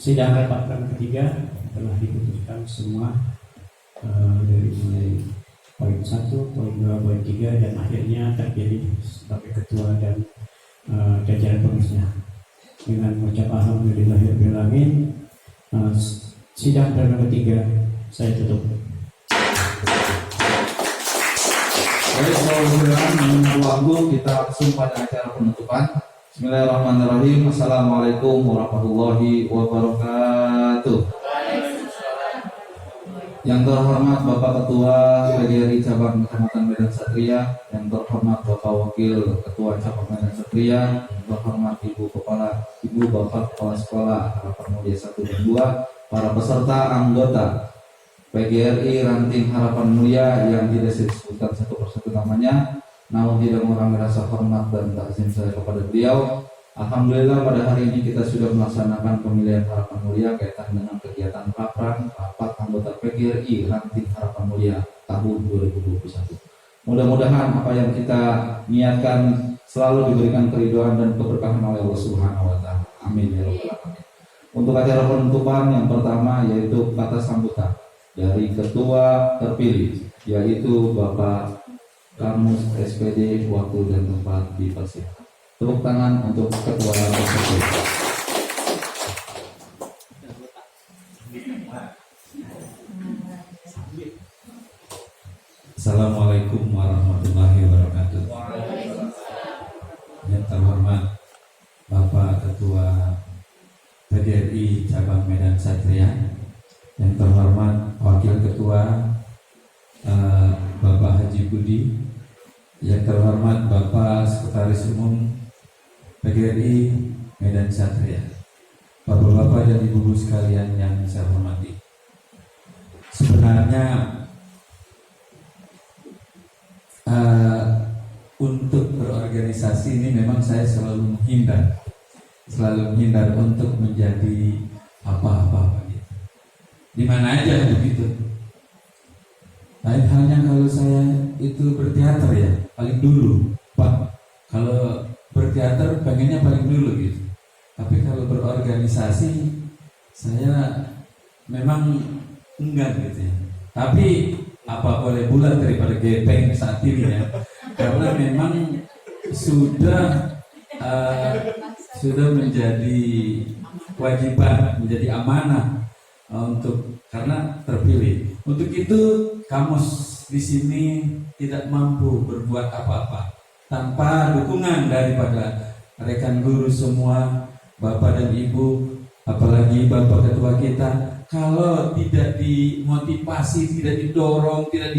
Speaker 2: Sidang rapat ketiga telah diputuskan semua dari mulai poin 1, poin 2, poin 3 dan akhirnya terpilih sebagai ketua dan jajaran pengurusnya. Dengan mengucap alhamdulillahirobbilalamin, sidang pleno ketiga saya tutup.
Speaker 14: Baik, mudah-mudahan menunggu waktu kita langsung pada acara penutupan. Bismillahirrahmanirrahim. Assalamualaikum warahmatullahi wabarakatuh. Yang terhormat Bapak Ketua PGRI Cabang Kecamatan Medan Satria, yang terhormat Bapak Wakil Ketua Cabang Medan Satria, yang terhormat Ibu Bapak Kepala Sekolah Harapan Mulia 1 dan 2, para peserta anggota PGRI Ranting Harapan Mulia yang tidak saya sebutkan satu persatu namanya, namun tidak mengurangi rasa hormat dan takzim saya kepada beliau. Alhamdulillah pada hari ini kita sudah melaksanakan pemilihan Harapan Mulia kaitan dengan kegiatan rapat anggota PGRI Ranting Harapan Mulia tahun 2021. Mudah-mudahan apa yang kita niatkan selalu diberikan keridhaan dan keberkahan oleh Allah Subhanahu wa taala. Amin ya rabbal alamin. Untuk acara penutupan yang pertama yaitu kata sambutan dari ketua terpilih yaitu Bapak Kamus SPD, waktu dan tempat dipersilakan. Tepuk tangan untuk ketua tersebut.
Speaker 11: Assalamualaikum warahmatullahi wabarakatuh. Yang terhormat Bapak Ketua PGRI Cabang Medan Satria, yang terhormat Wakil Ketua Bapak Haji Budi, yang terhormat Bapak Sekretaris Umum PGRI
Speaker 16: Medan Satria, Bapak-bapak dan Ibu-ibu sekalian yang saya hormati. Sebenarnya untuk berorganisasi ini memang saya selalu menghindar untuk menjadi apa-apa gitu. Di mana aja begitu. Lain halnya kalau saya itu berteater ya, paling dulu, Pak. Kalau berteater pengennya paling dulu gitu. Tapi kalau berorganisasi saya memang enggak gitu ya. Tapi apa boleh bulat daripada gepeng saat ini ya. Karena memang sudah menjadi kewajiban, menjadi amanah untuk karena terpilih. Untuk itu kamus di sini tidak mampu berbuat apa-apa tanpa dukungan daripada rekan guru semua, Bapak dan Ibu, apalagi Bapak Ketua kita. Kalau tidak dimotivasi, tidak didorong, tidak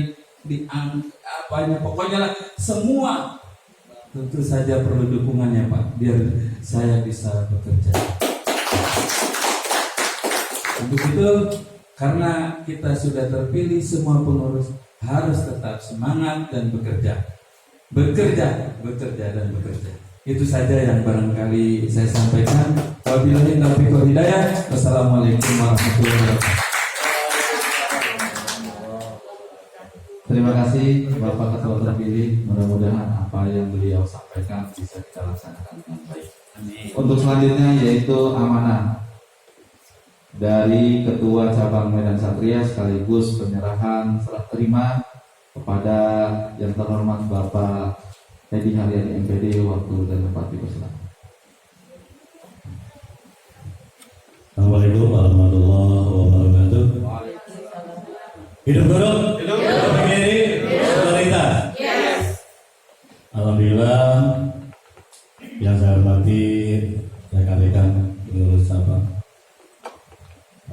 Speaker 16: pokoknya lah semua tentu saja perlu dukungannya Pak, biar saya bisa bekerja. Untuk itu, karena kita sudah terpilih, semua pengurus harus tetap semangat dan bekerja. Bekerja dan bekerja. Itu saja yang barangkali saya sampaikan. Wabillahi taufiq wal hidayah. Wassalamualaikum warahmatullahi wabarakatuh.
Speaker 14: Terima kasih Bapak Ketua terpilih. Mudah-mudahan apa yang beliau sampaikan bisa kita laksanakan dengan baik. Untuk selanjutnya yaitu amanah dari Ketua Cabang Medan Satria sekaligus penyerahan serah terima kepada yang terhormat Bapak Edi Haryadi MPD. Waktu dan tempat dipersilakan.
Speaker 11: Assalamualaikum warahmatullahi wabarakatuh. Hidup guru, hidup PGRI, solidaritas. Alhamdulillah, yang saya hormati rekan-rekan pengurus cabang.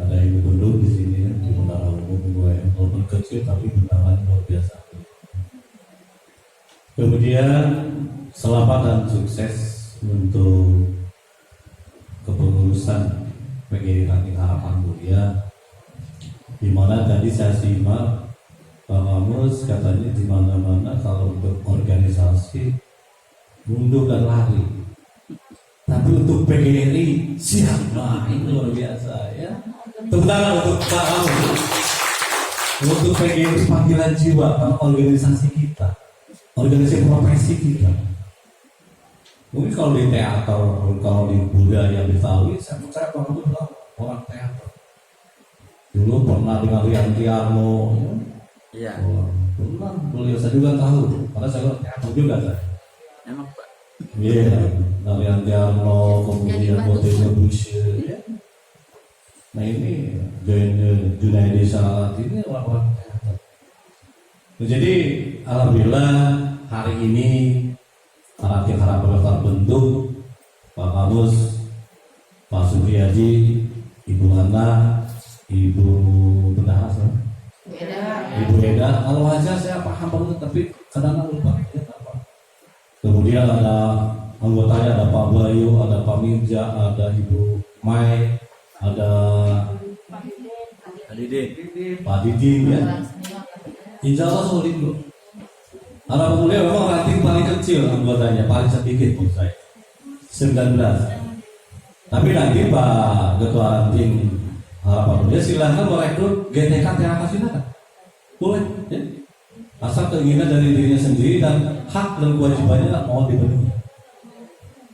Speaker 11: Ada Ibu Bendung di sini di Bendara Umum, walaupun kecil tapi bentangan luar biasa. Kemudian selamat dan sukses untuk kepengurusan PGRI Ranting Harapan Mulia, di mana tadi saya simak Pak Mamus katanya di mana-mana kalau untuk organisasi mundur dan lari. Tapi untuk PGRI siap, nah ini luar biasa ya. Tepuk tangan untuk Pak Mamus. Untuk PGRI panggilan jiwa, karena organisasi kita, organisasi profesi kita. Mungkin kalau di teater, kalau di budaya Betawi, saya percaya Pak Mamus adalah orang teater. Dulu pernah dengan Rian Tiarno,
Speaker 7: Iya.
Speaker 11: Pernah, beliau saya juga tahu, karena saya orang teater juga saya.
Speaker 7: Emang Pak.
Speaker 11: Iya, Rian Tiarno, kemudian Botega Bush. Nah ini Junaidi Salat ini orang-orang teater. Nah, jadi alhamdulillah hari ini Ranting Harapan terbentuk, Pak Kamus, Pak Supriyadi, Ibu Hana, Ibu Bendahara, Ibu Eda. Kalau aja saya paham banget, tapi kadang-kadang lupa. Kemudian ada anggotanya, ada Pak Bayu, ada Pak Mirja, ada Ibu Mai, ada Pak Didin ya. Insya Allah solid loh. Harapan Mulia memang ranting paling kecil anggotanya, paling sedikit menurut saya, 19. Tapi nanti Pak Ketua Ranting Harapan Mulia silahkan merekrut GTK THK, silakan, boleh ya. Asal keinginan dari dirinya sendiri dan hak dan kewajibannya mau dipenuhi.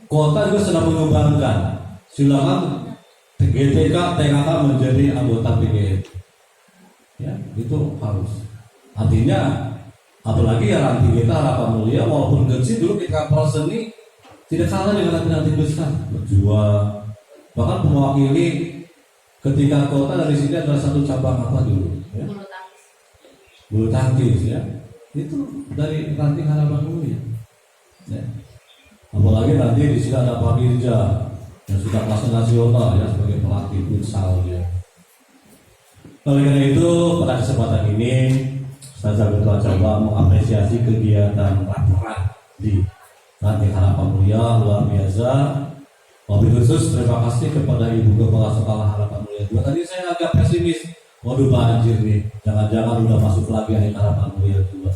Speaker 11: Kota juga sedang mengembangkan, silakan GTK THK menjadi anggota PGRI. Ya, itu harus. Artinya apalagi ya ranting kita Harapan Mulia walaupun kecil dulu ketika proseni tidak kalah dengan ranting-ranting besar, berjuang, bahkan mewakili ketika kota dari sini adalah satu cabang apa dulu ya? Bulu tangkis ya, itu dari ranting Harapan Mulia ya. Apalagi nanti di sini ada Pak Mirja yang sudah kelas nasional ya sebagai pelatih futsal ya. Oleh karena itu pada kesempatan ini saya Ketua Cabang mengapresiasi kegiatan laporan di Ranting Harapan Mulia luar biasa.
Speaker 13: Wabil khusus terima kasih kepada Ibu Kepala Sekolah Harapan Mulia 2. Tadi saya agak pesimis, waduh banjir nih, jangan-jangan udah masuk lagi air Harapan Mulia 2.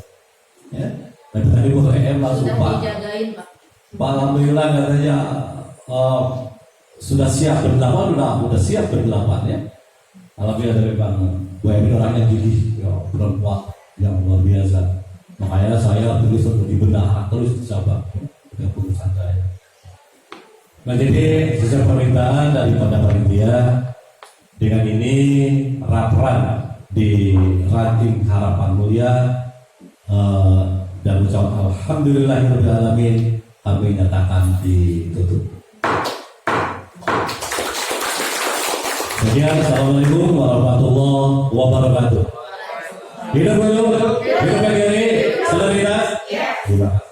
Speaker 13: Ya, tapi tadi Bu EM langsung
Speaker 8: Sudah dijagain, Pak.
Speaker 13: Pak alhamdulillah katanya sudah siap berdelapan, udah siap berdelapan ya. Alhamdulillah dari Bang Bu EM orangnya gigih, ya, perempuan yang luar biasa. Makanya saya tulis untuk dibedah terus sabar dengan urusan saya. Nah jadi sesuai permintaan daripada panitia, dengan ini rapran di ranting Harapan Mulia dan ucapan alhamdulillahirobbilalamin kami nyatakan ditutup. Sekian, assalamualaikum warahmatullahi wabarakatuh. Hidup dulu, hidup PGRI, solidaritas. Terima kasih.